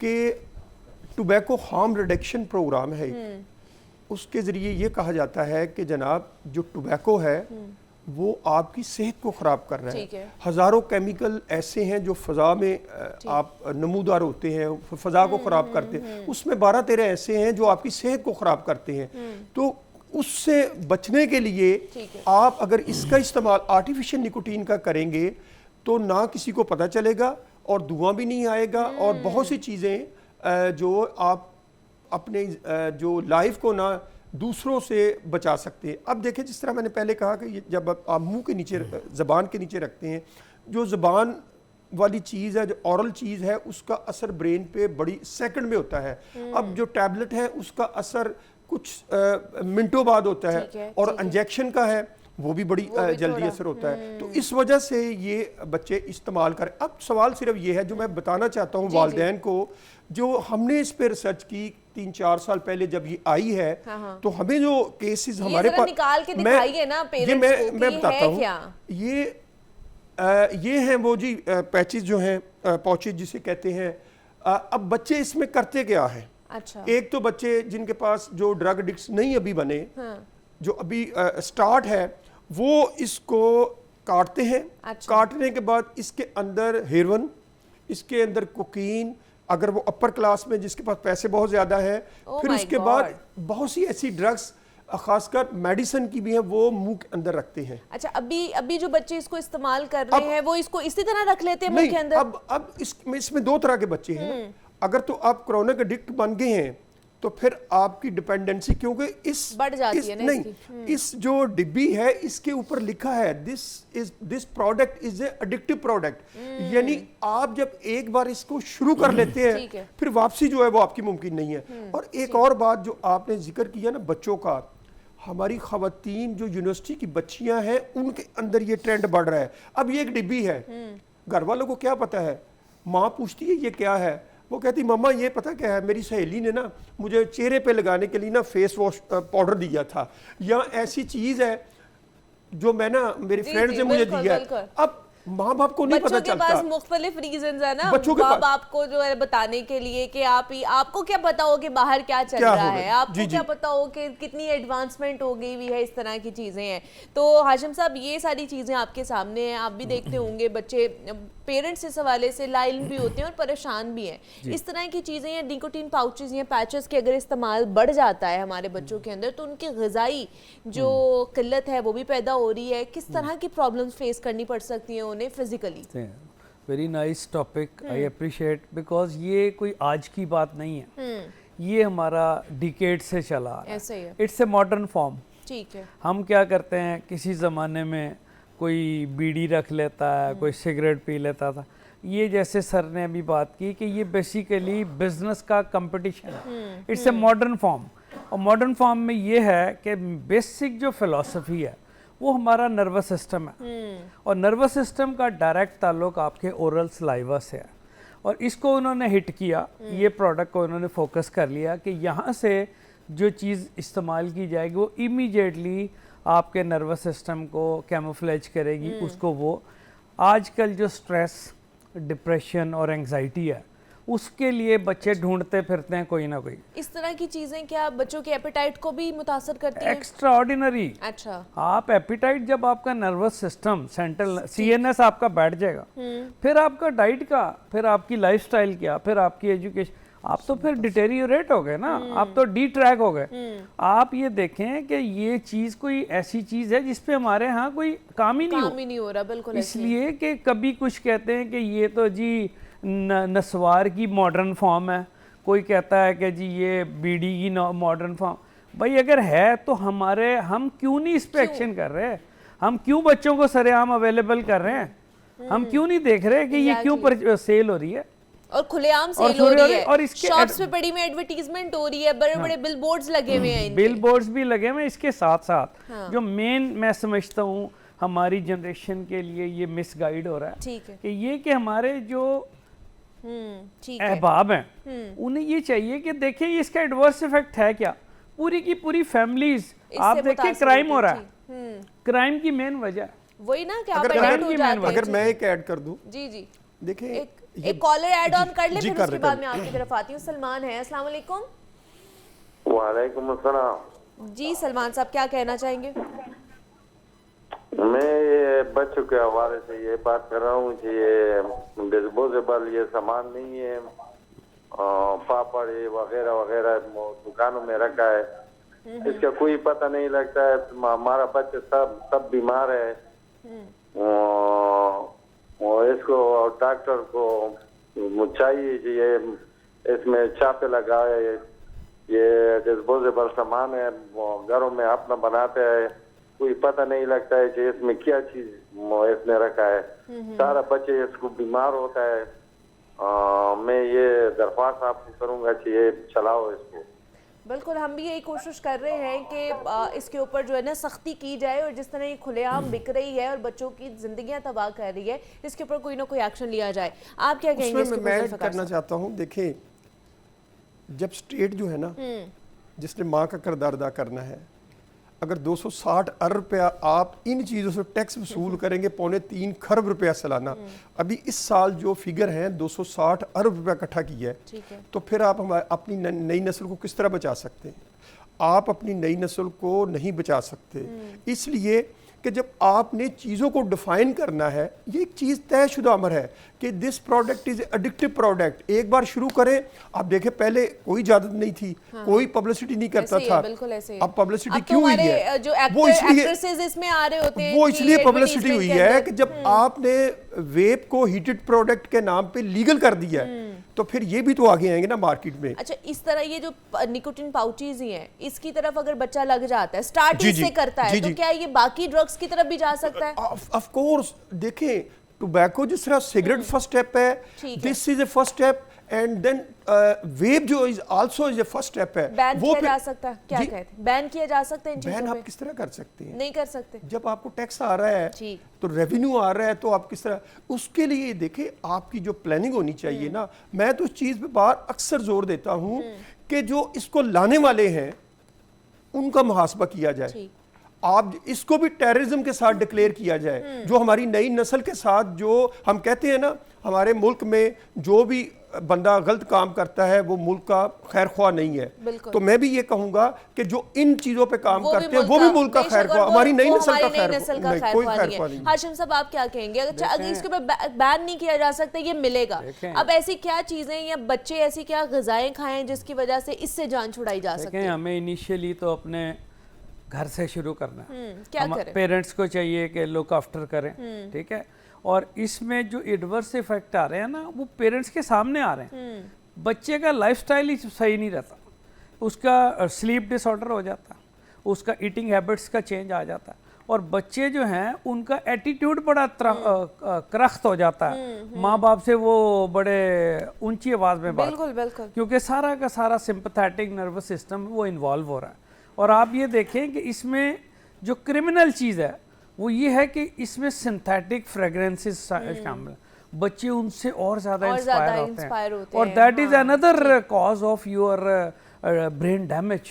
कि टोबैको हार्म रिडक्शन प्रोग्राम है, उसके ज़रिए ये कहा जाता है कि जनाब जो टोबैको है वो आपकी सेहत को ख़राब कर रहा है। हज़ारों केमिकल ऐसे हैं जो फ़ज़ा में आप नमूदार होते हैं, फ़ज़ा को ख़राब करते हैं, उसमें 12-13 ऐसे हैं जो आपकी सेहत को ख़राब करते हैं। तो उससे बचने के लिए आप अगर इसका इस्तेमाल आर्टिफिशियल निकोटीन का करेंगे तो ना किसी को पता चलेगा और धुआं भी नहीं आएगा, और बहुत सी चीज़ें जो आप अपने जो लाइफ को ना दूसरों से बचा सकते हैं। अब देखें, जिस तरह मैंने पहले कहा कि जब आप मुंह के नीचे, ज़बान के नीचे रखते हैं, जो ज़बान वाली चीज़ है, जो औरल चीज़ है, उसका असर ब्रेन पे बड़ी सेकंड में होता है। अब जो टैबलेट है उसका असर कुछ मिनटों बाद होता है, और इंजेक्शन का है वो भी बड़ी जल्दी असर होता है। तो इस वजह से ये बच्चे इस्तेमाल करें। अब सवाल सिर्फ ये है, जो मैं बताना चाहता हूँ वालिदैन को, जो हमने इस पे रिसर्च की 3-4 साल पहले जब ये आई है, तो हमें जो केसेस हमारे पास निकाल के दिखाइए ना पेरेंट्स को, मैं बताता हूँ। ये हैं वो जी पैचेस जो हैं, पाउचेज जिसे कहते हैं। अब बच्चे इसमें करते क्या है? अच्छा। एक तो बच्चे जिनके पास जो ड्रग एडिक्ट्स नहीं अभी बने, जो अभी स्टार्ट है, वो इसको काटते हैं। अच्छा। काटने के बाद इसके अंदर हेरोइन, इसके अंदर कोकीन, अगर वो अपर क्लास में जिसके पास पैसे बहुत ज़्यादा है, फिर उसके बाद बहुत सी ऐसी ड्रग्स, खासकर मेडिसिन की भी है, वो मुंह के अंदर रखते हैं। अच्छा, अभी जो बच्चे इसको इस्तेमाल कर रहे हैं वो इसको इसी तरह रख लेते हैं मुंह के अंदर? अब इसमें 2 तरह के बच्चे हैं। अगर तो आप क्रोनिक एडिक्ट बन गए हैं तो फिर आपकी डिपेंडेंसी, क्योंकि इस बढ़ जाती है ना नहीं, इस जो डिब्बी है इसके ऊपर लिखा है this product is a addictive product, यानी आप जब एक बार इसको शुरू कर लेते हैं फिर वापसी जो है वो आपकी मुमकिन नहीं है। और एक और बात जो आपने जिक्र किया ना बच्चों का, हमारी खवातीन जो यूनिवर्सिटी की बच्चियां हैं उनके अंदर ये ट्रेंड बढ़ रहा है। अब ये एक डिब्बी है, घर वालों को क्या पता है, माँ पूछती है ये क्या है, वो कहती मम्मा ये पता क्या है, मेरी सहेली ने ना मुझे चेहरे पे लगाने के लिए ना फेस वॉश पाउडर दिया था, या ऐसी चीज़ है जो मैं ना मेरी फ्रेंड ने मुझे दिया है। अब माँ बाप को नहीं पता चलता। बच्चों के पास मुख्तलिफ रीजंस है ना माँ बाप को जो है बताने के लिए कि आपको क्या पता हो कि बाहर क्या चल रहा है, आपको क्या पता हो कि कितनी एडवांसमेंट हो गई हुई है, इस तरह की चीज़ें हैं। तो हाशिम साहब, ये सारी चीज़ें आपके सामने हैं, आप भी देखते होंगे बच्चे पेरेंट्स इस हवाले से लाइल भी होते हैं और परेशान भी हैं। इस तरह की चीज़ें या निकोटीन पाउचेस या पैचेस के अगर इस्तेमाल बढ़ जाता है हमारे बच्चों के अंदर, तो उनकी ग़िज़ाई जो किल्लत है वो भी पैदा हो रही है। किस तरह की प्रॉब्लम्स फेस करनी पड़ सकती हैं उन्हें physically? Very nice topic, I appreciate, because ये कोई आज की बात नहीं है, ये हमारा डिकेड से चला ऐसे ही है। It's a modern form. ठीक है। हम क्या करते हैं, किसी ज़माने में कोई बीड़ी रख लेता है, कोई सिगरेट पी लेता था। ये जैसे सर ने अभी बात की कि ये बेसिकली बिजनेस का कंपटीशन है, इट्स ए मॉडर्न फॉर्म। और मॉडर्न फॉर्म में ये है कि बेसिक जो फिलॉसफी है वो हमारा नर्वस सिस्टम है, और नर्वस सिस्टम का डायरेक्ट ताल्लुक आपके ओरल सलाइवा से है। और इसको उन्होंने हिट किया, ये प्रोडक्ट को उन्होंने फोकस कर लिया कि यहाँ से जो चीज़ इस्तेमाल की जाएगी वो इमीडिएटली आपके नर्वस सिस्टम को कैमोफ्लेज करेगी। उसको वो आजकल जो स्ट्रेस, डिप्रेशन और एंग्जाइटी है उसके लिए बच्चे ढूंढते फिरते हैं कोई ना कोई। इस तरह की चीजें क्या बच्चों के एपेटाइट को भी मुतासर करती हैं? Extra ordinary. अच्छा। आप एपेटाइट, जब आपका नर्वस सिस्टम सेंट्रल CNS आपका बैठ जाएगा, फिर आपका डाइट का, फिर आपकी लाइफस्टाइल क्या, फिर आपकी एजुकेशन, आप तो फिर डिटेरियोरेट हो गए ना, आप तो डिट्रैक हो गए। आप ये देखें कि ये चीज़ कोई ऐसी चीज़ है जिसपे हमारे यहाँ कोई काम ही नहीं हो रहा। बिल्कुल। इसलिए कि कभी कुछ कहते हैं कि ये तो जी नस्वार की मॉडर्न फॉर्म है, कोई कहता है कि जी ये बीड़ी की मॉडर्न फॉर्म। भाई अगर है तो हम क्यों नहीं इस पे एक्शन कर रहे हैं? हम क्यों बच्चों को सरेआम अवेलेबल कर रहे हैं? हम क्यों नहीं देख रहे कि ये क्यों सेल हो रही है और खुलेआम सेल हो रही है और इसके शॉप्स पे बड़ी में एडवर्टीजमेंट हो रही है, बड़े बड़े बिल बोर्ड्स लगे हुए हैं, बिल बोर्ड्स भी लगे हुए हैं। इसके साथ साथ जो मेन मैं समझता हूँ हमारी जनरेशन के लिए ये मिसगाइड हो रहा है ठीक है कि ये कि हमारे जो ठीक है अहबाब हैं उन्हें ये चाहिए कि देखें ये इसका एडवर्स इफेक्ट है क्या। पूरी की पूरी फैमिलीज आप देखिए क्राइम हो रहा है, क्राइम की मेन वजह वही ना कि आप एडिक्ट हो जाते हैं। अगर मैं एक ऐड कर दूं, जी जी देखिए एक कॉलर ऐड ऑन कर ले, फिर उसके बाद मैं आपकी तरफ आती हूँ। सलमान है, अस्सलाम वालेकुम। वालेकुम अस्सलाम। जी सलमान साहब क्या कहना चाहेंगे? मैं ये बच्चों के हवाले से ये बात कर रहा हूँ कि ये डिस्पोजेबल ये सामान नहीं है, पापड़ ये वगैरह वगैरह दुकानों में रखा है, इसका कोई पता नहीं लगता है। हमारा बच्चा सब बीमार है, और इसको डॉक्टर को चाहिए कि ये इसमें छापे लगाए। ये डिस्पोजेबल सामान है, घरों में अपना बनाते हैं, कोई पता नहीं लगता है कि इसमें क्या चीज इसने रखा है। सारा बच्चे इसको बीमार होता है। मैं ये दरख्वास्त आपको करूंगा कि ये चलाओ इसको। बिल्कुल, हम भी यही कोशिश कर रहे हैं कि इसके ऊपर जो है ना सख्ती की जाए, और जिस तरह ये खुलेआम बिक रही है और बच्चों की जिंदगियां तबाह कर रही है, इसके ऊपर कोई ना कोई एक्शन लिया जाए। आप क्या कहेंगे? मैं करना चाहता हूँ, देखें जब स्टेट जो है ना जिसने माँ का किरदार अदा करना है, अगर 260 अरब रुपया आप इन चीज़ों से टैक्स वसूल करेंगे, 3.25 खरब रुपया सालाना, अभी इस साल जो फिगर है 260 अरब रुपया इकट्ठा किया है, तो फिर आप अपनी नई नस्ल को किस तरह बचा सकते हैं? आप अपनी नई नस्ल को नहीं बचा सकते, इसलिए कि जब आपने चीज़ों को डिफाइन करना है, ये एक चीज़ तयशुदा अमर है कि this product is addictive product. एक बार शुरू करें, आप देखें पहले कोई इजाजत नहीं थी, कोई पब्लिसिटी नहीं करता था, अब पब्लिसिटी क्यों हुई है? वो इसलिए पब्लिसिटी हुई है कि जब आपने वेप को हीटेड प्रोडक्ट के नाम पे लीगल कर दिया है, तो फिर ये भी तो आगे आएंगे ना मार्केट में। अच्छा, इस तरह ये जो निकोटिन पाउचेज ही हैं, इसकी तरफ अगर बच्चा लग जाता है, स्टार्ट इससे करता है, तो क्या ये बाकी ड्रग्स की तरफ भी जा सकता है? ऑफ कोर्स, देखें टोबैको जिस तरह सिगरेट फर्स्ट स्टेप है, this is a first step, and then vape जो is also is a first step है। बैन किया जा सकता है, क्या कहते हैं? बैन किया जा सकता है इन चीजों पे? बैन आप किस तरह कर सकते हैं? नहीं कर सकते। जब आपको टैक्स आ रहा है तो रेवेन्यू आ रहा है, तो आप किस तरह, उसके लिए देखें आपकी जो प्लानिंग होनी चाहिए ना। मैं तो इस चीज पे बार अक्सर जोर देता हूं कि जो इसको लाने वाले हैं उनका मुहासबा किया जाए, आप इसको भी टेररिज्म के साथ डिक्लेयर किया जाए। जो हमारी नई नस्ल के साथ जो हम कहते हैं ना, हमारे मुल्क में जो भी बंदा गलत काम करता है वो मुल्क का खैर ख्वाह नहीं है, तो मैं भी ये कहूंगा कि जो इन चीजों पे काम करते हैं वो भी मुल्क का खैर ख्वाह, हमारी नई नस्ल का खैर कोई खैर ख्वाह नहीं। हाशिम साहब आप क्या कहेंगे? अगर इसके ऊपर बैन नहीं किया जा सकता, ये मिलेगा, अब ऐसी क्या चीजें या बच्चे ऐसी क्या ग़िज़ाएं खाएं जिसकी वजह से इससे जान छुड़ाई जा सकती है? हमें इनिशियली तो अपने घर से शुरू करना है। क्या करें? पेरेंट्स को चाहिए कि लुक आफ्टर करें, ठीक है, और इसमें जो एडवर्स इफेक्ट आ रहे हैं ना, वो पेरेंट्स के सामने आ रहे हैं। बच्चे का लाइफस्टाइल ही सही नहीं रहता, उसका स्लीप डिसऑर्डर हो जाता, उसका ईटिंग हैबिट्स का चेंज आ जाता, और बच्चे जो हैं उनका एटीट्यूड बड़ा करख्त हो जाता है। माँ बाप से वो बड़े ऊंची आवाज़ में बात, बिल्कुल, क्योंकि सारा का सारा सिंपैथेटिक नर्वस सिस्टम वो इन्वॉल्व हो रहा है। और आप ये देखें कि इसमें जो क्रिमिनल चीज़ है वो ये है कि इसमें सिंथेटिक फ्रेगरेंसेस शामिल है, बच्चे उनसे और ज़्यादा इंस्पायर होते हैं, और that is another cause of your brain damage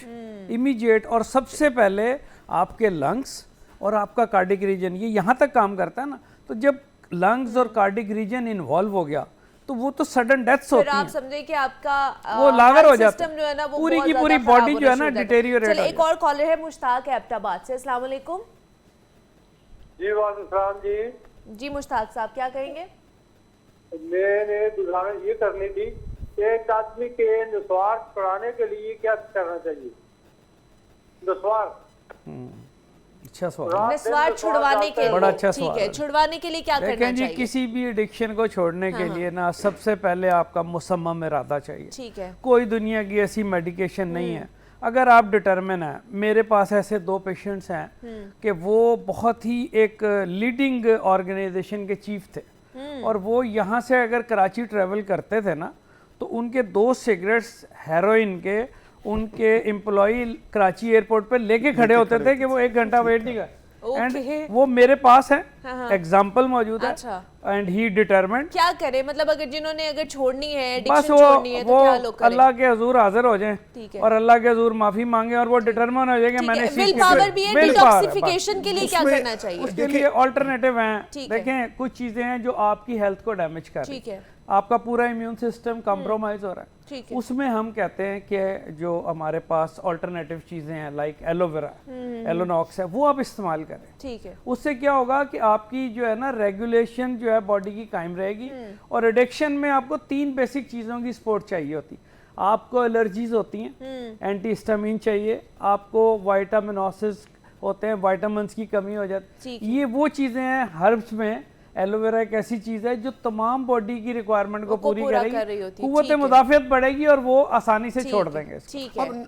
immediate. और सबसे पहले आपके लंग्स और आपका कार्डिक रीजन, ये यहाँ तक काम करता है ना, तो जब लंग्स और कार्डिक रीजन इन्वॉल्व हो गया तो वो तो सडन डेथ्स होती हैं। आप समझे कि आपका वो लागर हो जाता है, जो है ना, वो पूरी की पूरी बॉडी जो है ना डिटेरियोरेट। चलिए एक और कॉलर है, मुश्ताक है एबटाबाद से। अस्सलाम वालेकुम। जी वालेकुम जी मुश्ताक साहब क्या कहेंगे? मैंने गुजारिश ये करनी थी कि एक आदमी के नस्वार छुड़ाने के लिए क्या करना चाहिए? नस्वार अच्छा सवाल, नस्वार छुड़वाने के लिए, बड़ा अच्छा सवाल है। छुड़वाने के लिए क्या करना चाहिए? किसी भी एडिक्शन को छोड़ने के लिए ना, सबसे पहले आपका मुसम्मम इरादा चाहिए। ठीक है, कोई दुनिया की ऐसी मेडिकेशन नहीं है, अगर आप डिटर्मिन हैं, मेरे पास ऐसे 2 पेशेंट्स हैं कि वो बहुत ही एक लीडिंग ऑर्गेनाइजेशन के चीफ थे और वो यहाँ से अगर कराची ट्रैवल करते थे ना तो उनके 2 सिगरेट्स हेरोइन के उनके एम्प्लॉई कराची एयरपोर्ट पे लेके खड़े होते थे कि वो 1 घंटा वेट नहीं कर। एंड वो मेरे पास है, एग्जाम्पल मौजूद है एंड ही डिटरमिन्ड। क्या करे, मतलब अगर जिन्होंने अगर छोड़नी है, बस छोड़नी है, वो तो क्या लोग करें? अल्लाह के हजूर हाजिर हो जाएं और अल्लाह के हजूर माफी मांगे और वो डिटरमिन हो जाएंगे मैंने विल पावर भी है। डिटॉक्सिफिकेशन के लिए क्या करना चाहिए? उसके लिए ऑल्टरनेटिव हैं। देखें कुछ चीजें हैं जो आपकी हेल्थ को डैमेज कर रही है, आपका पूरा इम्यून सिस्टम कॉम्प्रोमाइज हो रहा है, उसमें हम कहते हैं कि जो हमारे पास ऑल्टरनेटिव चीजें हैं लाइक एलोवेरा, एलोनॉक्स है, वो आप इस्तेमाल करें। ठीक है, उससे क्या होगा कि आपकी जो है ना रेगुलेशन जो है बॉडी की कायम रहेगी। और एडिक्शन में आपको 3 बेसिक चीजों की सपोर्ट चाहिए होती। आपको एलर्जीज होती हैं, एंटी हिस्टामिन चाहिए, आपको वाइटामिनोसिस होते हैं, वाइटामिन्स की कमी हो जाती है। ये वो चीजें हैं हर्ब्स में। एलोवेरा एक ऐसी चीज है जो तमाम बॉडी की रिक्वायरमेंट को पूरी करेगी, कुव्वत मुदाफियत बढ़ेगी और वो आसानी से छोड़ देंगे।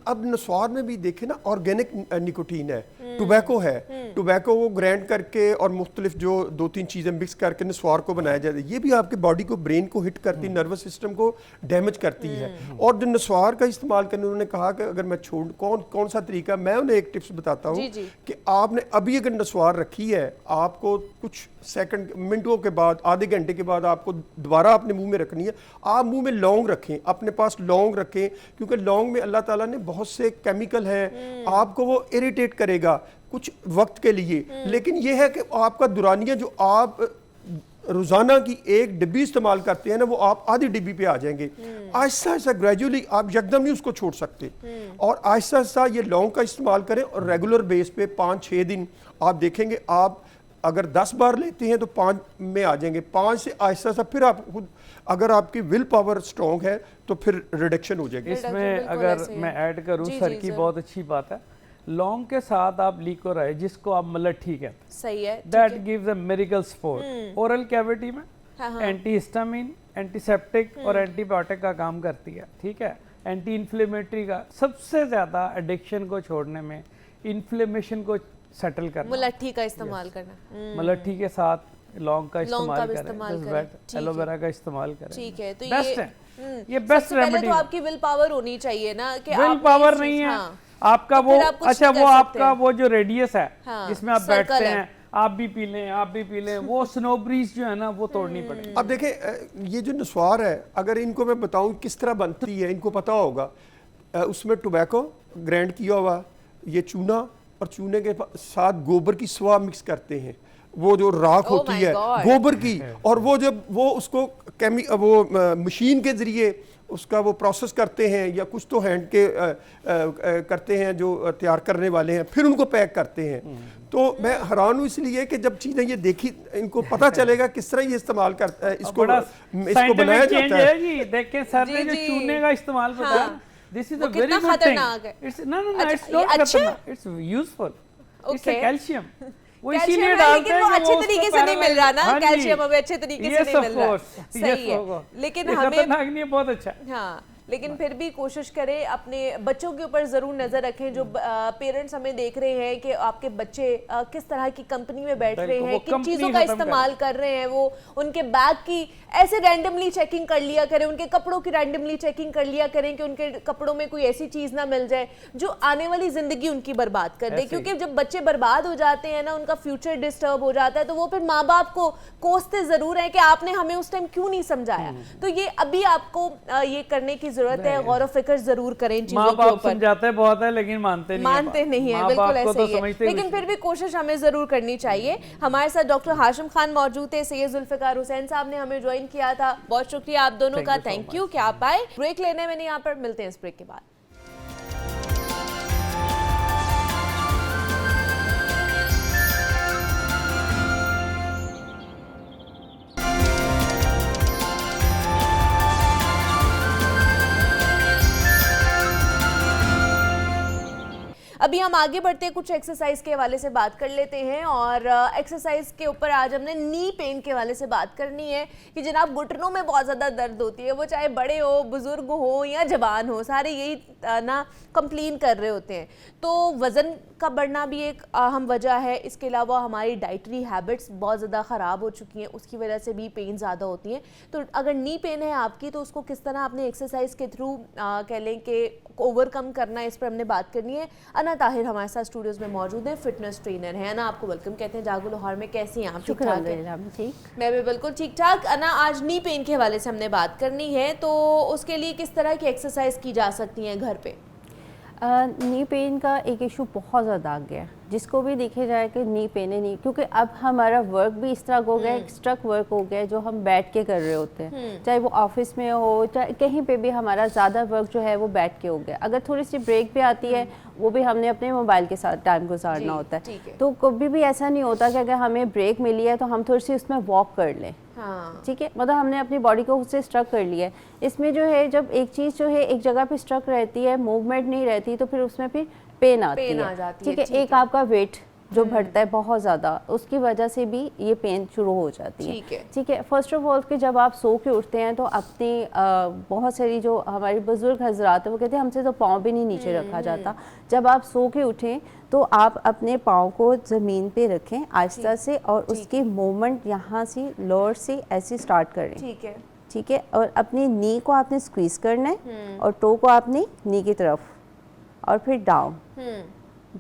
अब नस्वार में भी देखे ना ऑर्गेनिक निकोटीन है, टोबैको है, टोबैको वो ग्राइंड करके और मुख्तलिफ जो 2-3 चीजें मिक्स करके नस्वार को बनाया जाता है। ये भी आपके बॉडी को, ब्रेन को हिट करती है, नर्वस सिस्टम को डैमेज करती है। और जो नस्वार का इस्तेमाल करने, उन्होंने कहा कि अगर मैं छोड़ कौन सा तरीका, मैं उन्हें एक टिप्स बताता हूँ कि आपने अभी अगर नस्वार रखी है, आपको कुछ सेकंड मिनटों के बाद, आधे घंटे के बाद आपको दोबारा अपने मुंह में रखनी है। आप मुंह में लौंग रखें, अपने पास लौंग रखें, क्योंकि लौंग में अल्लाह ताला ने बहुत से केमिकल हैं, आपको वो इरिटेट करेगा कुछ वक्त के लिए, लेकिन ये है कि आपका दुरानिया जो आप रोजाना की 1 डिब्बी इस्तेमाल करते हैं ना, वो आप आधी डिब्बी पे आ जाएंगे। आहिस्ता आहिस्ता ग्रेजुअली, आप यकदम नहीं उसको छोड़ सकते, और आहिस्ता आहिस्ता ये लौंग का इस्तेमाल करें और रेगुलर बेस पे 5-6 दिन आप देखेंगे, आप अगर 10 बार लेते हैं तो 5 में आ जाएंगे, 5 से आहिस्ता आहिस्ता फिर आप खुद, अगर आपकी विल पावर स्ट्रॉन्ग है तो फिर रिडक्शन हो जाएगी। इसमें अगर मैं ऐड करूं, सर की बहुत अच्छी बात है, लौंग के साथ आप लीकोराय, जिसको आप मलट्ठी कहते हैं, सही है, that gives a miracle support oral cavity में, एंटी हिस्टामिन, एंटीसेप्टिक और एंटीबायोटिक का काम करती है। ठीक है, एंटी इन्फ्लेमेटरी का, सबसे ज्यादा एडिक्शन को छोड़ने में, इन्फ्लेमेशन को सेटल करना, मुलट्ठी का इस्तेमाल करना, मुलट्ठी के साथ लौंग का इस्तेमाल करें, एलोवेरा का इस्तेमाल करें। ठीक है, तो बेस्ट है, ये बेस्ट रेमेडी। तो आपकी विल पावर होनी चाहिए ना, कि विल पावर नहीं है आपका वो, अच्छा वो आपका वो जो रेडियस है जिसमें आप बैठते हैं, आप भी पी लें, आप भी पी लें, वो स्नो ब्रीज जो है ना वो तोड़नी पड़ेगी। अब देखें, ये जो नस्वार है, अगर इनको मैं बताऊं किस तरह बनती है, इनको पता होगा, उसमें टोबैको ग्राइंड किया हुआ, ये चूना, और चूने के साथ गोबर की स्वाह मिक्स करते हैं, वो जो राख होती है गोबर की, और वो जब वो उसको वो मशीन के जरिए उसका वो प्रोसेस करते हैं, या कुछ तो हैंड के करते हैं जो तैयार करने वाले हैं, फिर उनको पैक करते हैं। तो मैं हैरान हूँ इसलिए कि जब चीजें ये देखी, इनको पता चलेगा किस तरह ये इस्तेमाल करता है, इसको बनाया जाता है। जी देखें सर ने जो चूने का इस्तेमाल बताया, this is a very good thing. It's no, it's not खतरनाक, it's useful. It's a calcium. वो इसीलिए डालते हैं, वो अच्छे तरीके से नहीं मिल रहा ना, कैल्शियम हमें अच्छे तरीके से नहीं मिल रहा। सही है, लेकिन हमें खतरनाक नहीं, बहुत अच्छा। हाँ, लेकिन फिर भी कोशिश करें, अपने बच्चों के ऊपर ज़रूर नज़र रखें। जो पेरेंट्स हमें देख रहे हैं कि आपके बच्चे किस तरह की कंपनी में बैठ रहे हैं, किन चीज़ों का इस्तेमाल कर रहे हैं, वो उनके बैग की ऐसे रैंडमली चेकिंग कर लिया करें, उनके कपड़ों की रैंडमली चेकिंग कर लिया करें कि उनके कपड़ों में कोई ऐसी चीज़ ना मिल जाए जो आने वाली ज़िंदगी उनकी बर्बाद कर दे। क्योंकि जब बच्चे बर्बाद हो जाते हैं ना, उनका फ्यूचर डिस्टर्ब हो जाता है, तो वो फिर माँ बाप को कोसते ज़रूर हैं कि आपने हमें उस टाइम क्यों नहीं समझाया। तो ये अभी आपको ये करने की जरूरत है, गौर फिक्र जरूर करें चीजों के ऊपर। समझाते बहुत है लेकिन मानते नहीं है, बिल्कुल ऐसे ही है, लेकिन फिर भी कोशिश हमें जरूर करनी चाहिए। हमारे साथ डॉक्टर हाशिम खान मौजूद थे, सैयद जुल्फिकार हुसैन साहब ने हमें ज्वाइन किया था, बहुत शुक्रिया आप दोनों का, थैंक यू कि आप आए। ब्रेक लेने में नहीं, यहाँ पर मिलते हैं इस ब्रेक के बाद। अभी हम आगे बढ़ते हैं, कुछ एक्सरसाइज के हवाले से बात कर लेते हैं। और एक्सरसाइज के ऊपर आज हमने नी पेन के हवाले से बात करनी है कि जनाब घुटनों में बहुत ज़्यादा दर्द होती है, वो चाहे बड़े हो, बुजुर्ग हो या जवान हो, सारे यही ना कंप्लेन कर रहे होते हैं। तो वज़न का बढ़ना भी एक अहम वजह है। इसके अलावा हमारी डाइटरी हैबिट्स बहुत ज़्यादा ख़राब हो चुकी हैं, उसकी वजह से भी पेन ज़्यादा होती हैं। तो अगर नी पेन है आपकी तो उसको किस तरह आपने एक्सरसाइज के थ्रू कह लें कि ओवरकम करना है, इस पर हमने बात करनी है। अना ताहिर हमारे साथ स्टूडियोज़ में मौजूद हैं, फिटनेस ट्रेनर हैं। अना, आपको वेलकम कहते हैं जागो लाहौर में। कैसी हैं आप? ठीक ठाक हैं? मैं भी बिल्कुल ठीक ठाक। अना, आज नी पेन के हवाले से हमने बात करनी है, तो उसके लिए किस तरह की एक्सरसाइज की जा सकती हैं घर पे? नी पेन का एक इशू बहुत ज़्यादा आ गया है, जिसको भी देखे जाए कि नी पेन है, नी, क्योंकि अब हमारा वर्क भी इस तरह हो गया है, स्ट्रक वर्क हो गया है जो हम बैठ के कर रहे होते हैं, चाहे वो ऑफिस में हो, चाहे कहीं पे भी हमारा ज़्यादा वर्क जो है वो बैठ के हो गया। अगर थोड़ी सी ब्रेक भी आती है, वो भी हमने अपने मोबाइल के साथ टाइम गुजारना होता है। तो कभी भी ऐसा नहीं होता कि अगर हमें ब्रेक मिली है तो हम थोड़ी सी उसमें वॉक कर लें। ठीक है, मतलब हमने अपनी बॉडी को उससे स्ट्रक कर लिया है। इसमें जो है, जब एक चीज़ जो है एक जगह पे स्ट्रक रहती है, मूवमेंट नहीं रहती, तो फिर उसमें फिर पेन आती है। ठीक है, एक आपका वेट जो बढ़ता है बहुत ज़्यादा, उसकी वजह से भी ये पेन शुरू हो जाती है। ठीक है, फर्स्ट ऑफ ऑल कि जब आप सो के उठते हैं तो अपनी बहुत सारी जो हमारे बुजुर्ग हजरात हैं वो कहते हैं हमसे तो पाँव भी नहीं नीचे रखा जाता। जब आप सो के उठें तो आप अपने पाँव को ज़मीन पे रखें आहिस्ता से, और उसकी मूवमेंट यहाँ से लोअर से ऐसे स्टार्ट करें। ठीक है, और अपनी नी को आपने स्क्वीज़ करना है और टो को आपने नी की तरफ और फिर डाउन।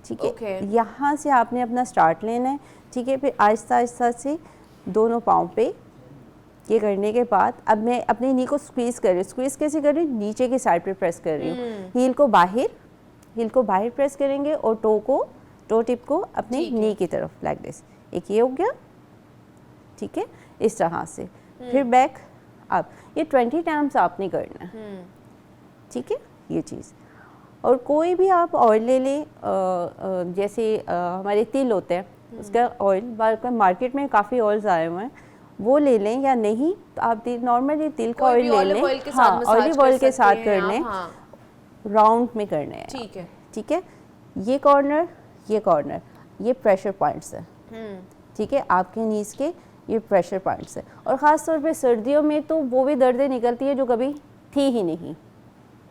ठीक है, यहाँ से आपने अपना स्टार्ट लेना है। ठीक है, फिर आहिस्ता आहिस्ता से दोनों पाँव पे ये करने के बाद अब मैं अपनी नी को स्क्वीज़ कर रही हूँ। स्क्वीज़ कैसे कर रही हूँ? नीचे की साइड पे प्रेस कर रही हूँ। हील को बाहर प्रेस करेंगे और टो टिप को अपनी नी की तरफ लाइक दिस। एक ये हो गया। ठीक है, इस तरह से फिर बैक अप। ये 20 टाइम्स आपने करना है। ठीक है, ये चीज़। और कोई भी आप ऑयल ले लें, जैसे हमारे तिल होते हैं, उसका ऑयल मार्केट में काफ़ी ऑयल्स आए हुए हैं, वो ले लें, या नहीं तो आप नॉर्मली तिल का ऑयल ले लें। हाँ, ऑलिव ऑयल के साथ कर लें। राउंड में करने हैं। ठीक है, ठीक है, ये कॉर्नर, ये प्रेशर पॉइंट्स है। ठीक है, आपके नीज के ये प्रेशर पॉइंट्स है। और ख़ास तौर पे सर्दियों में तो वो भी दर्दें निकलती है जो कभी थी ही नहीं।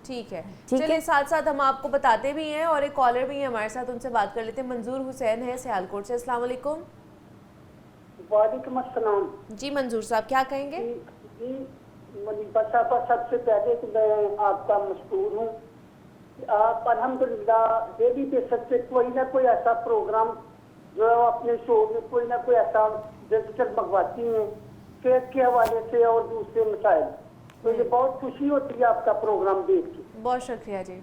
ठीक है, चलिए साथ साथ हम आपको बताते भी हैं, और एक कॉलर भी है हमारे साथ, उनसे बात कर लेते हैं। मंजूर हुसैन है सियालकोट से। अस्सलाम वालेकुम। वालेकुम अस्सलाम। जी मंजूर साहब, क्या कहेंगे? जी मनीबा साहबा, सबसे पहले तो मैं आपका मशकूर हूँ। आप अल्हम्दुलिल्लाह डेली बेसिस पे कोई ना कोई ऐसा प्रोग्राम जो अपने शो में कोई ना कोई ऐसा डिजिटल मंगवाती हैं सेहत के हवाले से और दूसरे मसाइल। तो ये बहुत खुशी होती है आपका प्रोग्राम देख के। बहुत शुक्रिया जी।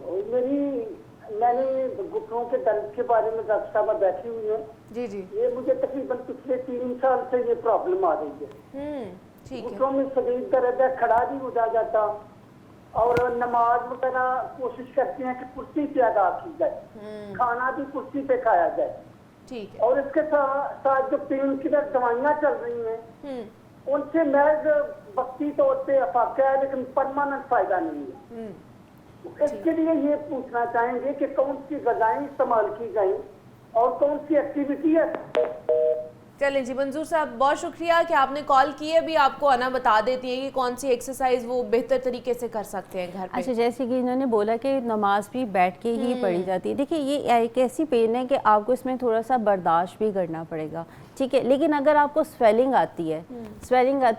मैंने घुटनों के दर्द के बारे में डॉक्टर साहब बैठी हुई है। जी जी। ये मुझे तकरीबन पिछले 3 साल से ये प्रॉब्लम आ रही है। घुटनों में शदीद दर्द है, खड़ा भी हो जाता, और नमाज वगैरह कोशिश करते हैं कि कुर्सी पे अदा की जाए, खाना भी कुर्सी पे खाया जाए। ठीक है। और इसके साथ जो पेन किलर दवाइयाँ चल रही हैं उनसे महज वक्ती तौर पे अफाका है, लेकिन परमानेंट फायदा नहीं है। इसके लिए ये पूछना चाहेंगे कि कौन सी ग़िज़ाएं इस्तेमाल की जाएं और कौन सी एक्टिविटी है। चलें जी मंजूर साहब, बहुत शुक्रिया कि आपने कॉल की है। अभी आपको अना बता देती है कि कौन सी एक्सरसाइज वो बेहतर तरीके से कर सकते हैं घर पे। अच्छा, जैसे कि इन्होंने बोला कि नमाज भी बैठ के ही पढ़ी जाती है। देखिए, ये एक ऐसी पेन है कि आपको इसमें थोड़ा सा बर्दाश्त भी करना पड़ेगा। ठीक है, लेकिन अगर आपको स्वेलिंग आती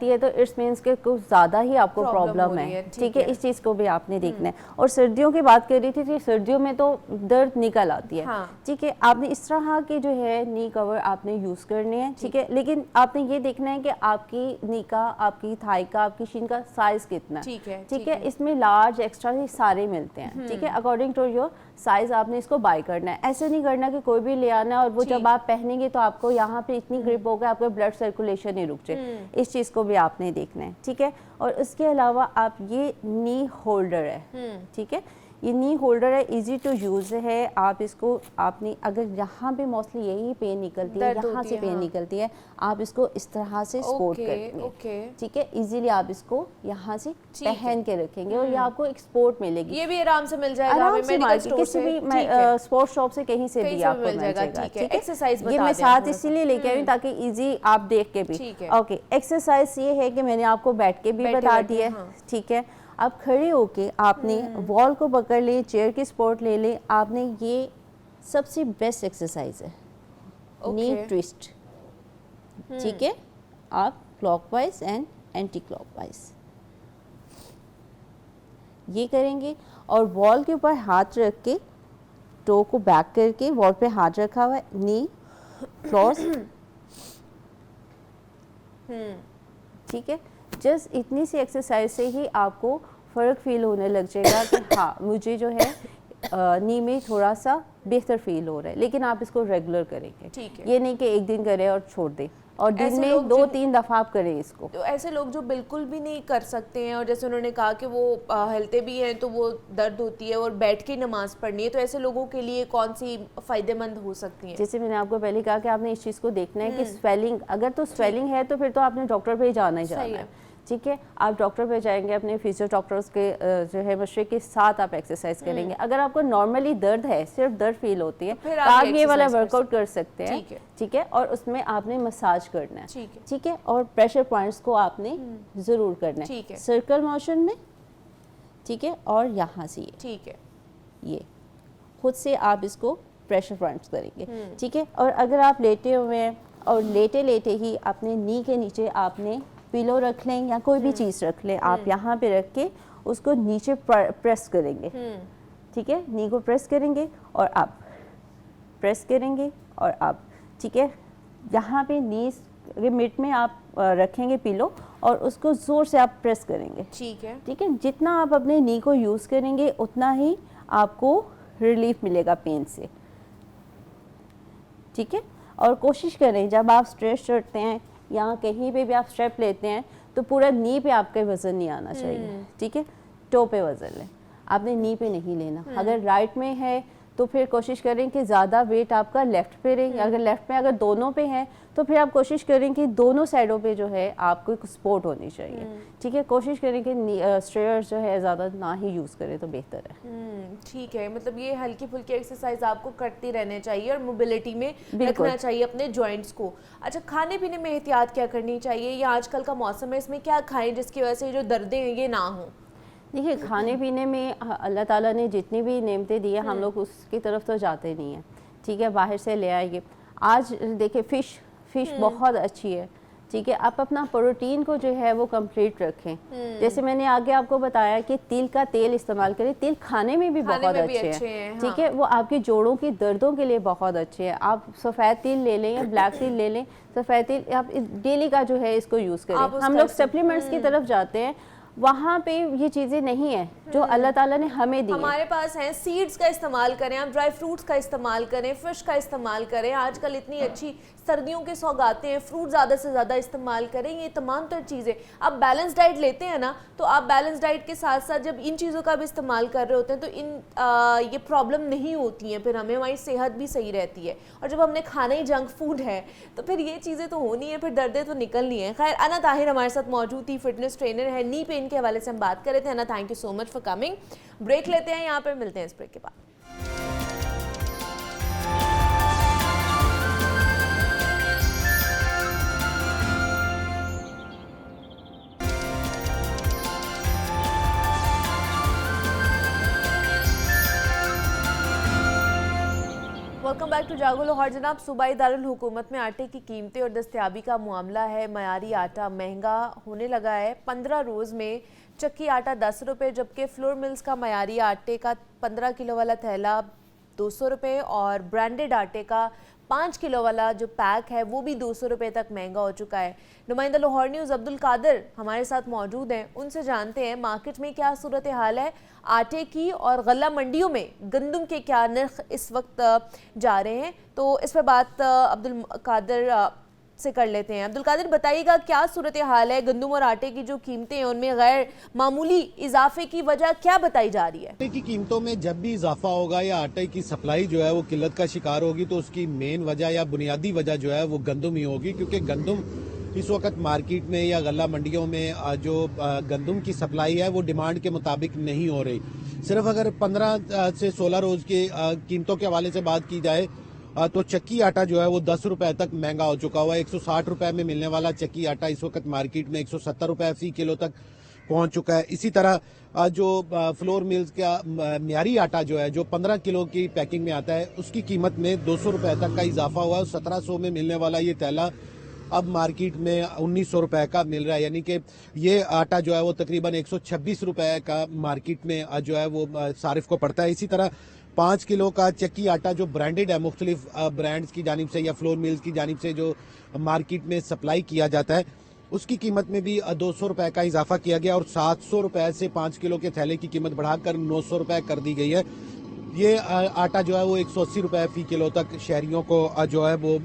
है तो इट्स मीन्स के कुछ ज़्यादा ही आपको प्रॉब्लम है। ठीक है, इस चीज़ को भी आपने देखना है। और सर्दियों की बात कर रही थी, सर्दियों में तो दर्द निकल आती है। ठीक है, आपने इस तरह के जो है नी कवर आपने यूज़ करने हैं। ठीक है, लेकिन आपने ये देखना है कि आपकी नी का, आपकी थाई का, आपकी शीन का साइज कितना है। ठीक है, इसमें लार्ज एक्स्ट्रा ही सारे मिलते हैं। ठीक है, अकॉर्डिंग टू योर साइज आपने इसको बाय करना है। ऐसे नहीं करना कि कोई भी ले आना और वो जब आप पहनेंगे तो आपको यहाँ पे इतनी ग्रिप होगा, आपका ब्लड सर्कुलेशन ही रुक जाए। इस चीज़ को भी आपने देखना है। ठीक है, और उसके अलावा आप ये नी होल्डर है। ठीक है, ये नी होल्डर है, इजी टू यूज़ है। आप इसको आपने अगर यहाँ पे मोस्टली यही पेन निकलती है, यहाँ से पेन निकलती है, आप इसको इस तरह से सपोर्ट करेंगे, ठीक है। इजीली आप इसको यहाँ से पहन के रखेंगे और ये आपको एक्सपोर्ट मिलेगी। ये भी आराम से मिल जाएगा आराम से मार्केट किसी भी स्पोर्ट्स शॉप से कहीं से भी आपको मिल जाएगा, ठीक है। एक्सरसाइज ये मैं साथ इसीलिए लेके आई हूँ ताकि इजी आप देख के भी। ओके, एक्सरसाइज ये है कि मैंने आपको बैठ के भी बता दिया, ठीक है। अब खड़े होके आपने वॉल को पकड़ ले, चेयर की सपोर्ट ले ले, आपने ये सबसे बेस्ट एक्सरसाइज है, नी ट्विस्ट, ठीक है। आप क्लॉकवाइज एंड एंटी क्लॉकवाइज ये करेंगे और वॉल के ऊपर हाथ रख के, टो को बैक करके वॉल पे हाथ रखा हुआ है, नी क्लॉज, ठीक है। जस्ट इतनी सी एक्सरसाइज से ही आपको फ़र्क फील होने लग जाएगा कि हाँ मुझे जो है नी में थोड़ा सा बेहतर फील हो रहा है। लेकिन आप इसको रेगुलर करेंगे, ठीक है। ये नहीं कि एक दिन करें और छोड़ दें, और दिन में 2-3 दफ़ा आप करें इसको। तो ऐसे लोग जो बिल्कुल भी नहीं कर सकते हैं और जैसे उन्होंने कहा कि वो हिलते भी हैं तो वो दर्द होती है और बैठ के नमाज पढ़नी है, तो ऐसे लोगों के लिए कौन सी फ़ायदेमंद हो सकती है? जैसे मैंने आपको पहले कहा कि आपने इस चीज़ को देखना है कि स्वेलिंग, अगर तो स्वेलिंग है तो फिर तो आपने डॉक्टर पे ही जाना ही जाना है, ठीक है। आप डॉक्टर पे जाएंगे, अपने फिजियो डॉक्टर्स के जो है मशवरे के साथ आप एक्सरसाइज करेंगे। अगर आपको नॉर्मली दर्द है, सिर्फ दर्द फील होती है, तो आप ये वाला वर्कआउट कर सकते हैं, ठीक है। और उसमें आपने मसाज करना है, ठीक है। और प्रेशर पॉइंट्स को आपने ज़रूर करना है, सर्कल मोशन में, ठीक है। और यहाँ से ये, ठीक है, ये खुद से आप इसको प्रेशर पॉइंट्स करेंगे, ठीक है। और अगर आप लेटे हुए हैं और लेटे लेटे ही अपने नी के नीचे आपने पिलो रख लें या कोई भी चीज़ रख लें, आप यहाँ पे रख के उसको नीचे प्रेस करेंगे, ठीक है। नी को प्रेस करेंगे और आप प्रेस करेंगे और आप, ठीक है। यहाँ पे नी के मिड में आप रखेंगे पिलो और उसको ज़ोर से आप प्रेस करेंगे, ठीक है, ठीक है। जितना आप अपने नी को यूज़ करेंगे उतना ही आपको रिलीफ मिलेगा पेन से, ठीक है। और कोशिश करें जब आप स्ट्रेच चढ़ते हैं या कहीं पे भी आप स्टेप लेते हैं तो पूरा नी पे आपका वज़न नहीं आना चाहिए, ठीक है। टो पे वज़न लें, आपने नी पे नहीं लेना। अगर राइट में है तो फिर कोशिश करें कि ज़्यादा वेट आपका लेफ़्ट पे रहे, अगर लेफ़्ट में अगर दोनों पे है तो फिर आप कोशिश करें कि दोनों साइडों पे जो है आपको एक सपोर्ट होनी चाहिए, ठीक है। कोशिश करें कि स्ट्रेयर्स जो है ज़्यादा ना ही यूज़ करें तो बेहतर है, ठीक है। मतलब ये हल्की फुल्की एक्सरसाइज आपको करती रहने चाहिए और मोबिलिटी में रखना चाहिए अपने जॉइंट्स को। अच्छा, खाने पीने में एहतियात क्या करनी चाहिए, या आजकल का मौसम है इसमें क्या खाएं जिसकी वजह से जो दर्दें हैं ये ना हो? देखिए, खाने पीने में अल्लाह ताला ने जितनी भी नेमतें दी है हम लोग उसकी तरफ तो जाते नहीं हैं, ठीक है। बाहर से ले आएंगे। आज देखिए फ़िश बहुत अच्छी है, ठीक है। आप अपना प्रोटीन को जो है वो कंप्लीट रखें। जैसे मैंने आगे आपको बताया कि तिल का तेल इस्तेमाल करें, तिल खाने में भी बहुत अच्छे हैं, ठीक है। वो आपके जोड़ों की दर्दों के लिए बहुत अच्छे हैं। आप सफ़ेद तिल ले लें या ब्लैक तिल ले लें, सफ़ेद तिल आप डेली का जो है इसको यूज़ करें। हम लोग सप्लीमेंट्स की तरफ जाते हैं, वहाँ पे ये चीज़ें नहीं है जो अल्लाह ताला ने हमें दी। हमारे पास हैं, सीड्स का इस्तेमाल करें, आप ड्राई फ्रूट्स का इस्तेमाल करें, फिश का इस्तेमाल करें। आजकल इतनी अच्छी सर्दियों के सौगातें हैं, फ्रूट ज़्यादा से ज़्यादा इस्तेमाल करें। ये तमाम तर चीज़ें आप बैलेंस डाइट लेते हैं ना, तो आप बैलेंस डाइट के साथ साथ जब इन चीज़ों का भी इस्तेमाल कर रहे होते हैं तो ये प्रॉब्लम नहीं होती हैं, फिर हमें हमारी सेहत भी सही रहती है। और जब हमने खाना ही जंक फूड है तो फिर ये चीज़ें तो होनी है, फिर दर्दें तो निकलनी है। खैर, अना ताहिर हमारे साथ मौजूद थी, फिटनेस ट्रेनर है। नी पेन के हवाले से हम बात कर रहे थे। अना, thank you so much for coming. Break लेते हैं यहाँ पर, मिलते हैं इस ब्रेक के बाद। वेलकम बैक टू जागो लाहौर। जनाब, सूबाई दारुल हुकूमत में आटे की कीमतें और दस्तयाबी का मामला है। मयारी आटा महंगा होने लगा है। 15 रोज़ में चक्की आटा 10 रुपये, जबकि फ्लोर मिल्स का मयारी आटे का 15 किलो वाला थैला 200 रुपये और ब्रांडेड आटे का 5 किलो वाला जो पैक है वो भी 200 रुपये तक महंगा हो चुका है। नुमाइंदा लाहौर न्यूज़ अब्दुल कादिर हमारे साथ मौजूद हैं, उनसे जानते हैं मार्केट में क्या सूरत हाल है आटे की और गल्ला मंडियों में गंदम के क्या नर्ख इस वक्त जा रहे हैं। तो इस पर बात अब्दुल कादिर से कर लेते हैं। अब्दुल कादिर, बताइएगा क्या सूरत हाल है, गंदम और आटे की जो कीमतें हैं उनमें गैर मामूली इजाफे की वजह क्या बताई जा रही है? आटे की कीमतों में जब भी इजाफा होगा या आटे की सप्लाई जो है वो किल्लत का शिकार होगी, तो उसकी मेन वजह या बुनियादी वजह जो है वो गंदम ही होगी, क्योंकि गंदम इस वक्त मार्केट में या गल्ला मंडियों में जो गंदम की सप्लाई है वो डिमांड के मुताबिक नहीं हो रही। सिर्फ अगर 15 से 16 रोज की कीमतों के हवाले से बात की जाए तो चक्की आटा जो है वो 10 रुपए तक महंगा हो चुका हुआ है। 160 रुपए में मिलने वाला चक्की आटा इस वक्त मार्केट में 170 रुपए फी किलो तक पहुंच चुका है। इसी तरह जो फ्लोर मिल्स का म्यारी आटा जो है, जो 15 किलो की पैकिंग में आता है, उसकी कीमत में 200 रुपए तक का इजाफा हुआ है। 1700 में मिलने वाला ये थैला अब मार्केट में 1900 रुपए का मिल रहा है, यानी कि ये आटा जो है वो तकरीबन 126 रुपए का मार्केट में जो है वो सारिफ को पड़ता है। इसी तरह 5 किलो का चक्की आटा जो ब्रांडेड है, मुख्तलिफ ब्रांड्स की जानिब से या फ्लोर मिल्स की जानिब से जो मार्केट में सप्लाई किया जाता है, उसकी कीमत में भी 200 रुपए का इजाफा किया गया और 700 रुपए से 5 किलो के थैले की कीमत बढ़ाकर 900 रुपए कर दी गई है। ये आटा जो है वो 180 रुपए फी किलो तक शहरियों को जो है वो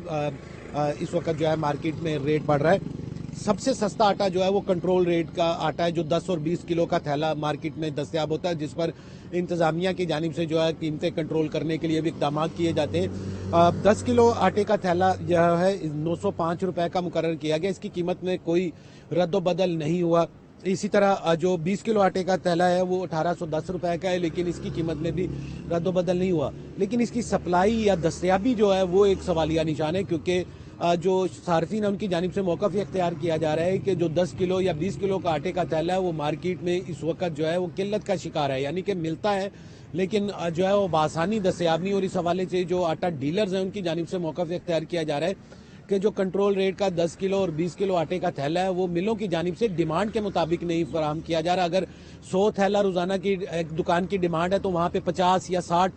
इस वक्त जो है मार्केट में रेट बढ़ रहा है। सबसे सस्ता आटा जो है वो कंट्रोल रेट का आटा है, जो 10 और 20 किलो का थैला मार्केट में दस्तयाब होता है, जिस पर इंतजामिया की जानिब से जो है कीमतें कंट्रोल करने के लिए भी इक़दाम किए जाते हैं। 10 किलो आटे का थैला जो है 905 रुपए का मुकर्रर किया गया, इसकी कीमत में कोई रद्द बदल नहीं हुआ। इसी तरह जो 20 किलो आटे का थैला है वो 1810 रुपए का है, लेकिन इसकी कीमत में भी रद्द बदल नहीं हुआ। लेकिन इसकी सप्लाई या दस्तयाबी जो है वो एक सवालिया निशान है, क्योंकि जो सार्फिन है उनकी जानिब से मौक़िफ़ इख्तियार किया जा रहा है कि जो 10 किलो या 20 किलो का आटे का थैला है वो मार्केट में इस वक्त जो है वो किल्लत का शिकार है, यानी कि मिलता है लेकिन जो है वो बासानी दस्तयाब नहीं। और इस हवाले से जो आटा डीलर्स हैं उनकी जानिब से मौक़िफ़ इख्तियार किया जा रहा है कि जो कंट्रोल रेट का 10 किलो और 20 किलो आटे का थैला है वो मिलों की जानिब से डिमांड के मुताबिक नहीं फराहम किया जा रहा। अगर 100 थैला रोजाना की एक दुकान की डिमांड है तो वहाँ पे 50 या 60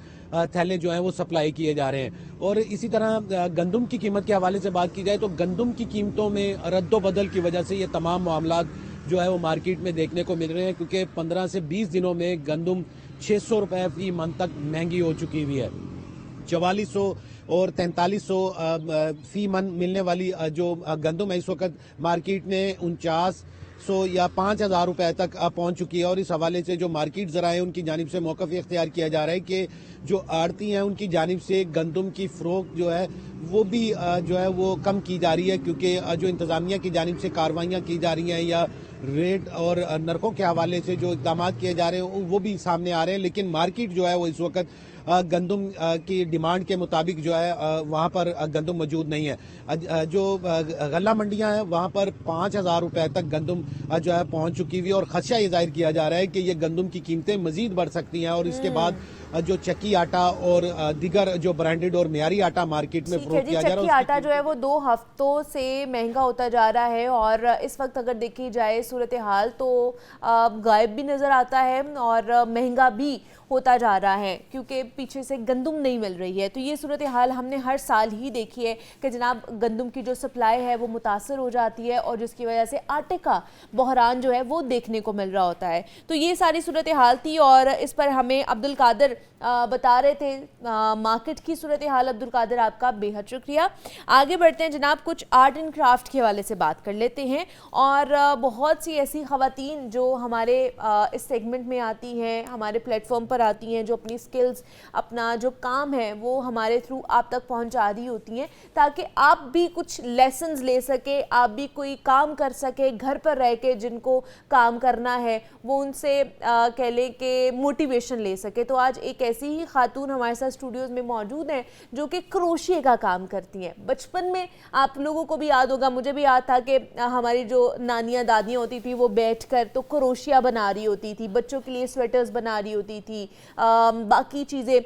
थैले जो हैं वो सप्लाई किए जा रहे हैं। और इसी तरह गंदम की कीमत के हवाले से बात की जाए तो गंदम की कीमतों में रद्दो बदल की वजह से ये तमाम मामला जो है वो मार्केट में देखने को मिल रहे हैं, क्योंकि 15 से 20 दिनों में गंदम 600 रुपए फी मन तक महंगी हो चुकी हुई है। 4400 और 4300 फी मन मिलने वाली जो गंदम है इस वक्त मार्केट में 4900 या 5000 रुपए तक पहुंच चुकी है। और इस हवाले से जो मार्केट ज़राए हैं उनकी जानिब से मौक़िफ़ इख्तियार किया जा रहा है कि जो आड़ती हैं उनकी जानिब से गंदम की फ़रोख्त जो है वो भी जो है वो कम की जा रही है, क्योंकि जो इंतज़ामिया की जानिब से कार्रवाइयाँ की जा रही हैं या रेट और नरखों के हवाले से जो इक़दाम किए जा रहे हैं वो भी सामने आ रहे हैं। लेकिन मार्केट जो है वो इस वक्त गंदम की डिमांड के मुताबिक जो है वहाँ पर गंदम मौजूद नहीं है। जो गल्ला मंडियाँ हैं वहाँ पर 5000 रुपए तक गंदम जो है पहुँच चुकी हुई है और खदशा ये जाहिर किया जा रहा है कि ये गंदम की कीमतें मजीद बढ़ सकती हैं और इसके बाद जो चक्की आटा और दीगर जो ब्रांडेड और मियारी आटा मार्केट में फरोख्त किया जा रहा है, चक्की आटा जो है वो 2 हफ्तों से महंगा होता जा रहा है और इस वक्त अगर देखी जाए सूरत हाल तो गायब भी नज़र आता है और महंगा भी होता जा रहा है, क्योंकि पीछे से गंदम नहीं मिल रही है। तो ये सूरत हाल हमने हर साल ही देखी है कि जनाब गंदम की जो सप्लाई है वो मुतासर हो जाती है और जिसकी वजह से आटे का बहरान जो है वो देखने को मिल रहा होता है। तो ये सारी सूरत हाल थी और इस पर हमें अब्दुल कादिर बता रहे थे मार्केट की सूरत हाल। अब्दुल कादिर आपका बेहद शुक्रिया। आगे बढ़ते हैं जनाब, कुछ आर्ट एंड क्राफ्ट के हवाले से बात कर लेते हैं। और बहुत सी ऐसी ख़वातीन जो हमारे इस सेगमेंट में आती हैं, हमारे प्लेटफॉर्म पर आती हैं, जो अपनी स्किल्स, अपना जो काम है वो हमारे थ्रू आप तक पहुंचा रही होती हैं, ताकि आप भी कुछ लेसन्स ले सके, आप भी कोई काम कर सके घर पर रह के, जिनको काम करना है वो उनसे कह लें कि मोटिवेशन ले सके। तो आज एक ऐसी ही खातून हमारे साथ स्टूडियोज़ में मौजूद हैं जो कि क्रोशिये का काम करती हैं। बचपन में आप लोगों को भी याद होगा, मुझे भी याद था कि हमारी जो नानियाँ दादियाँ होती थी वो बैठकर तो क्रोशिया बना रही होती थी, बच्चों के लिए स्वेटर्स बना रही होती थी, बाकी चीज़ें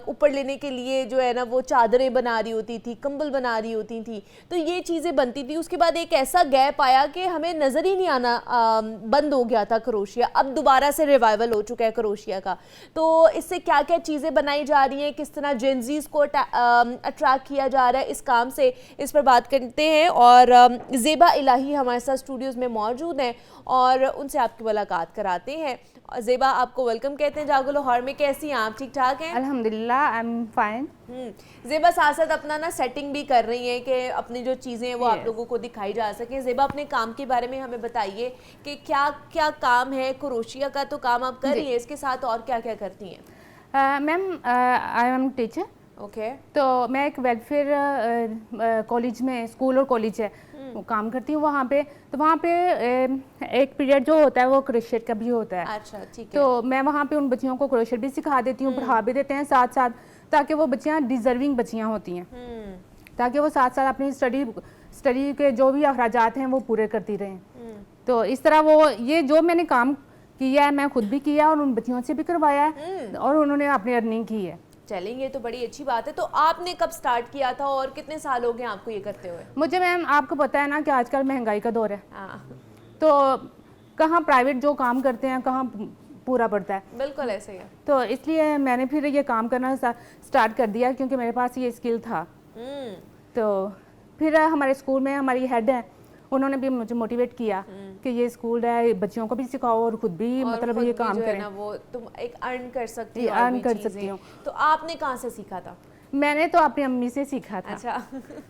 ऊपर लेने के लिए जो है ना वो चादरें बना रही होती थी, कंबल बना रही होती थी। तो ये चीज़ें बनती थी। उसके बाद एक ऐसा गैप आया कि हमें नज़र ही नहीं आना बंद हो गया था क्रोशिया। अब दोबारा से रिवाइवल हो चुका है क्रोशिया का। तो इससे क्या क्या चीज़ें बनाई जा रही हैं, किस तरह जेंजीज को अट्रैक्ट किया जा रहा है इस काम से, इस पर बात करते हैं। और ज़ेबा इलाही हमारे साथ स्टूडियोज़ में मौजूद हैं और उनसे आपकी मुलाकात कराते हैं। ज़ेबा, आपको वेलकम कहते हैं जागो लाहौर में। कैसी हैं आप? ठीक ठाक हैं? अल्हम्दुलिल्लाह, आई एम फाइन। ज़ेबा साथ साथ अपना ना सेटिंग भी कर रही हैं कि अपनी जो चीज़ें हैं वो आप लोगों को दिखाई जा सके। ज़ेबा, अपने काम के बारे में हमें बताइए कि क्या क्या काम है। क्रोशिया का तो काम आप कर रही हैं, इसके साथ और क्या क्या करती हैं? Ma'am, I am teacher. Okay. तो मैं एक वेलफेयर कॉलेज में, स्कूल और कॉलेज है, वो काम करती हूँ वहाँ पे। तो वहाँ पे एक पीरियड जो होता है वो क्रोशेट का भी होता है। अच्छा, ठीक है। तो मैं वहाँ पे उन बच्चियों को क्रोशेट भी सिखा देती हूँ, पढ़ा भी देते हैं साथ साथ, ताकि वो बच्चियाँ डिजर्विंग बच्चियाँ होती हैं, ताकि वो साथ साथ अपनी स्टडी के जो भी अखराजात हैं वो पूरे करती रहें। तो इस तरह वो ये जो मैंने काम किया है, मैं खुद भी किया और उन बच्चियों से भी करवाया है और उन्होंने अपनी अर्निंग की है। चलेंगे, ये तो बड़ी अच्छी बात है। तो आपने कब स्टार्ट किया था और कितने साल हो गए आपको ये करते हुए? मुझे, मैम आपको पता है ना कि आजकल महंगाई का दौर है, तो कहाँ प्राइवेट जो काम करते हैं कहाँ पूरा पड़ता है। बिल्कुल ऐसे ही है। तो इसलिए मैंने फिर ये काम करना स्टार्ट कर दिया, क्योंकि मेरे पास ये स्किल था। तो फिर हमारे स्कूल में हमारी हेड है, उन्होंने भी मुझे मोटिवेट किया कि ये स्कूल है, बच्चियों को भी सिखाओ और खुद भी मतलब ये काम करें ना, वो तुम एक अर्न कर सकती हो। अर्न कर सकती हूँ। तो आपने कहाँ से सीखा था? मैंने तो अपनी अम्मी से सीखा था। अच्छा।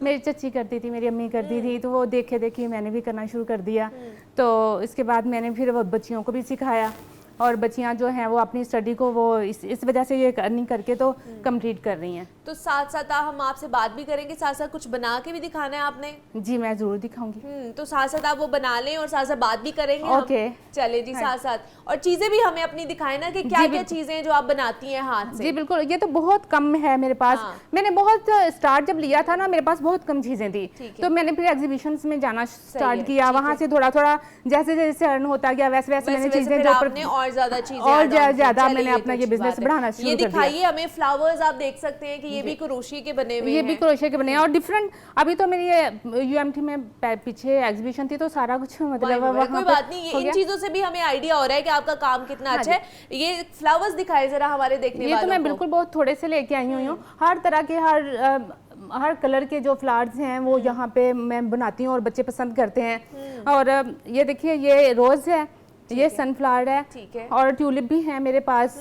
मेरी चच्ची करती थी, मेरी अम्मी करती थी, तो वो देखे देखे मैंने भी करना शुरू कर दिया। तो इसके बाद मैंने फिर वो बच्चियों को भी सिखाया, और बच्चियां जो हैं वो अपनी स्टडी को वो इस वजह से ये अर्निंग करके तो कंप्लीट कर रही हैं। तो साथ साथ हम आपसे बात भी करेंगे, साथ साथ कुछ बना के भी दिखाना है आपने? जी, मैं जरूर दिखाऊंगी। तो साथ साथ आप वो बना लें और साथ साथ बात भी करेंगे। ओके, चले जी। साथ साथ और चीजें भी हमें अपनी दिखाएं ना कि क्या क्या चीजें जो आप बनाती हैं हाथ से। जी बिल्कुल, ये तो बहुत कम है मेरे पास। मैंने बहुत स्टार्ट जब लिया था ना, मेरे पास बहुत कम चीजें थी, तो मैंने फिर एग्जीबिशंस में जाना स्टार्ट किया, वहाँ से थोड़ा थोड़ा जैसे जैसे अर्न होता गया वैसे वैसे मैंने चीजें जो और ज्यादा चीजें और ज्यादा मैंने अपना ये बिजनेस बढ़ाना शुरू कर दिया। ये दिखाइए हमें फ्लावर्स, आप देख सकते हैं कि ये भी क्रोशिया के बने हुए हैं। ये भी क्रोशिया के बने हैं और डिफरेंट। अभी तो मेरी ये यूएमटी में पीछे एग्जीबिशन थी, तो सारा कुछ मतलब कोई बात नहीं, इन चीजों से भी हमें आइडिया हो रहा है कि आपका काम कितना अच्छा है। ये फ्लावर्स दिखाए जरा हमारे देखने वालों को। ये तो मैं बिल्कुल बहुत थोड़े से लेके आई हुई हूँ, हर तरह के हर कलर के जो फ्लावर्स हैं वो यहाँ पे मैं बनाती हूँ और बच्चे पसंद करते हैं। और ये देखिए, ये रोज है, ये सनफ्लावर है, और ट्यूलिप भी है मेरे पास,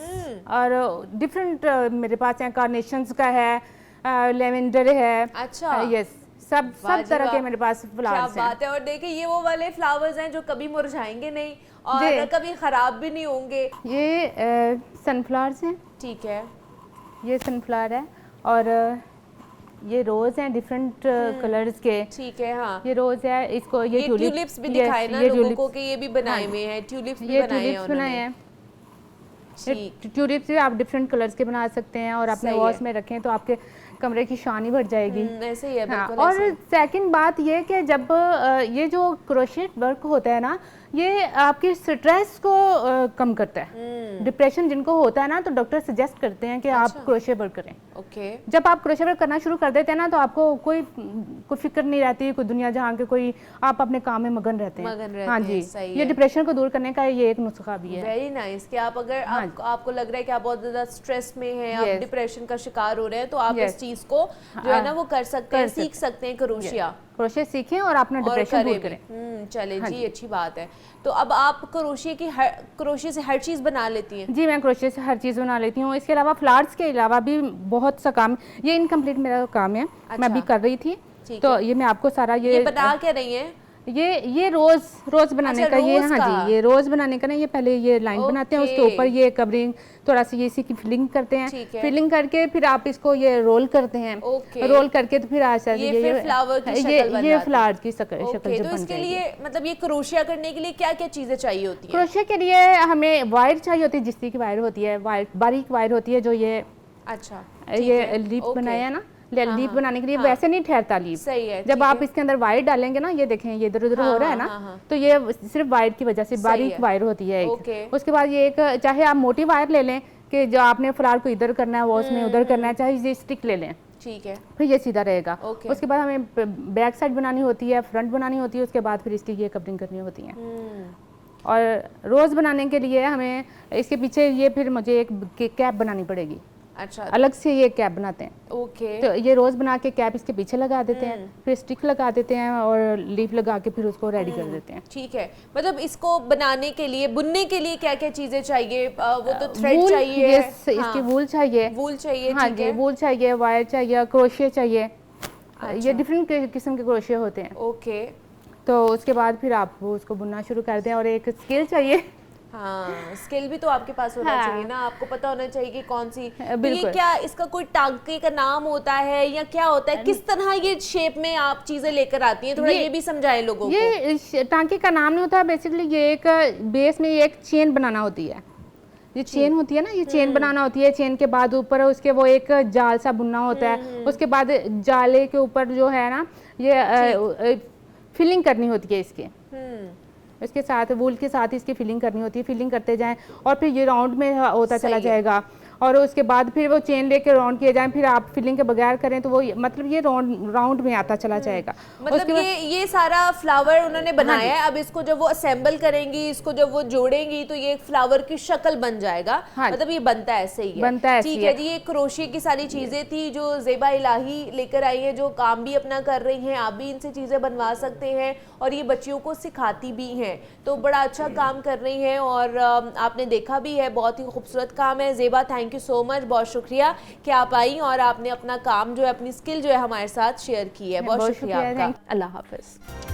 और डिफरेंट मेरे पास है, कार्नेशंस का है, लेवेंडर है। अच्छा, यस, सब तरह के मेरे पास फ्लावर्स हैं। क्या बात है। और देखिए, ये वो वाले फ्लावर्स हैं जो कभी मुरझाएंगे नहीं और कभी खराब भी नहीं होंगे। ये सनफ्लावर्स हैं। ठीक है, ये सनफ्लावर है, और ये रोज हैं डिफरेंट कलर्स के। ठीक है, हाँ, ये रोज है, इसको ये ट्यूलिप्स भी दिखाए ना लोगों को कि ये भी बनाए हुए हैं, ट्यूलिप्स भी बनाए हैं। ट्यूलिप्स आप डिफरेंट कलर्स के बना सकते हैं और अपने वॉल्स में रखें तो आपके कमरे की शान ही बढ़ जाएगी। ऐसे ही है, बिल्कुल। और सेकंड बात ये कि जब ये जो क्रोशेट वर्क होता है ना, ये आपकी स्ट्रेस को कम करता है। डिप्रेशन जिनको होता है ना, तो डॉक्टर सजेस्ट करते हैं कि आप क्रोशे वर्क करें। ओके। जब आप क्रोशे वर्क करना शुरू कर देते हैं ना, तो आपको कोई फिक्र नहीं रहती, कोई दुनिया जहाँ के कोई, आप अपने काम में मगन रहते हैं। हाँ जी, ये डिप्रेशन को दूर करने का ये एक नुस्खा भी है। Very nice. कि आप अगर आपको लग रहा है कि आप बहुत ज्यादा स्ट्रेस में हैं, आप डिप्रेशन का शिकार हो रहे हैं, तो आप इस चीज को जो है ना वो कर सकते हैं, सीख सकते हैं क्रोशिया सीखें और अपना डिप्रेशन दूर करें। चले जी, अच्छी बात है। तो अब आप क्रोशिया से हर चीज बना लेती हैं? जी, मैं क्रोशिया से हर चीज बना लेती हूँ। इसके अलावा फ्लावर्स के अलावा भी बहुत सा काम, ये इनकम्प्लीट मेरा काम है। मैं अभी कर रही थी, तो ये मैं आपको सारा ये बना क्या रही है? ये रोज बनाने का, ये हाँ जी, ये रोज बनाने का ना, ये पहले ये लाइन बनाते हैं, उसके ऊपर ये कवरिंग थोड़ा सा ये इसी की फिलिंग करते हैं। फिलिंग करके फिर आप इसको ये रोल करते हैं। रोल करके तो फिर ये फ्लावर की शक्ल ये फ्लावर की शक्ल तो इसके लिए मतलब ये क्रोशिया करने के लिए क्या क्या चीजें चाहिए होती हैं? क्रोशिया के लिए हमें वायर चाहिए होती है, जिस्ती की वायर होती है, बारीक वायर होती है, जो ये ये लीफ बनाया ना, लीफ बनाने के लिए वैसे नहीं ठहरता लीफ। सही है। जब आप इसके अंदर वायर डालेंगे ना, ये देखें ये इधर उधर हो रहा है ना, तो ये सिर्फ वायर की वजह से बारीक वायर होती है एक। उसके बाद ये एक, चाहे आप मोटी वायर ले लें कि जो आपने फ्लावर को इधर करना है वो उसमें उधर करना है, चाहे ये स्टिक ले लें, ठीक है, फिर ये सीधा रहेगा। उसके बाद हमें बैक साइड बनानी होती है, फ्रंट बनानी होती है, उसके बाद फिर इसकी ये कवरिंग करनी होती है। और रोज बनाने के लिए हमें इसके पीछे ये फिर मुझे एक कैप बनानी पड़ेगी। अच्छा, अलग से ये कैप बनाते हैं। ओके। तो ये रोज बना के कैप इसके पीछे लगा देते हैं, फिर स्टिक लगा देते हैं और लीफ लगा के फिर उसको रेडी कर देते हैं। ठीक है, मतलब इसको बनाने के लिए, बुनने के लिए क्या क्या चीजें चाहिए? वो तो थ्रेड चाहिए, इसकी वूल चाहिए, हाँ जी, वूल चाहिए, वायर चाहिए, क्रोशिया चाहिए। ये डिफरेंट किस्म के क्रोशिया होते हैं। ओके। तो उसके बाद फिर आप वो उसको बुनना शुरू कर दें। और एक स्किल चाहिए। हाँ, स्किल भी तो आपके पास होना चाहिए ना, आपको पता होना चाहिए कि कौन सी। बिल्कुल। ये क्या इसका कोई टांके का नाम होता है या क्या होता है, किस तरह ये शेप में आप चीजें लेकर आती हैं, थोड़ा ये भी समझाएं लोगों को। ये टांके का नाम नहीं होता है, बेसिकली ये एक बेस में एक चेन बनाना होती है। ये चेन होती है ना, ये चेन बनाना होती है। चेन के बाद ऊपर उसके वो एक जाल सा बुनना होता है। उसके बाद जाले के ऊपर जो है ना, ये फिलिंग करनी होती है इसके साथ, वूल के साथ इसकी फिलिंग करनी होती है। फिलिंग करते जाएं और फिर ये राउंड में होता चला जाएगा। और उसके बाद फिर वो चेन लेके राउंड किए जाएं, फिर आप फिलिंग के बगैर करें तो वो मतलब ये राउंड में आता चला जाएगा। मतलब ये सारा फ्लावर उन्होंने बनाया है। अब इसको जब वो असेंबल करेंगी, इसको जब वो जोड़ेंगी तो ये एक फ्लावर की शक्ल बन जाएगा। मतलब ये बनता है, ऐसे ही है, बनता है। ठीक है जी। ये क्रोशिया की सारी चीजें थी जो ज़ेबा इलाही लेकर आई है, जो काम भी अपना कर रही हैं। आप भी इनसे चीजें बनवा सकते हैं और ये बच्चियों को सिखाती भी हैं, तो बड़ा अच्छा काम कर रही हैं। और आपने देखा भी है, बहुत ही खूबसूरत काम है। Zeba, thank you so much, बहुत शुक्रिया कि आप आई और आपने अपना काम जो है, अपनी स्किल जो है हमारे साथ शेयर की है। बहुत शुक्रिया आपका। अल्लाह हाफिज़।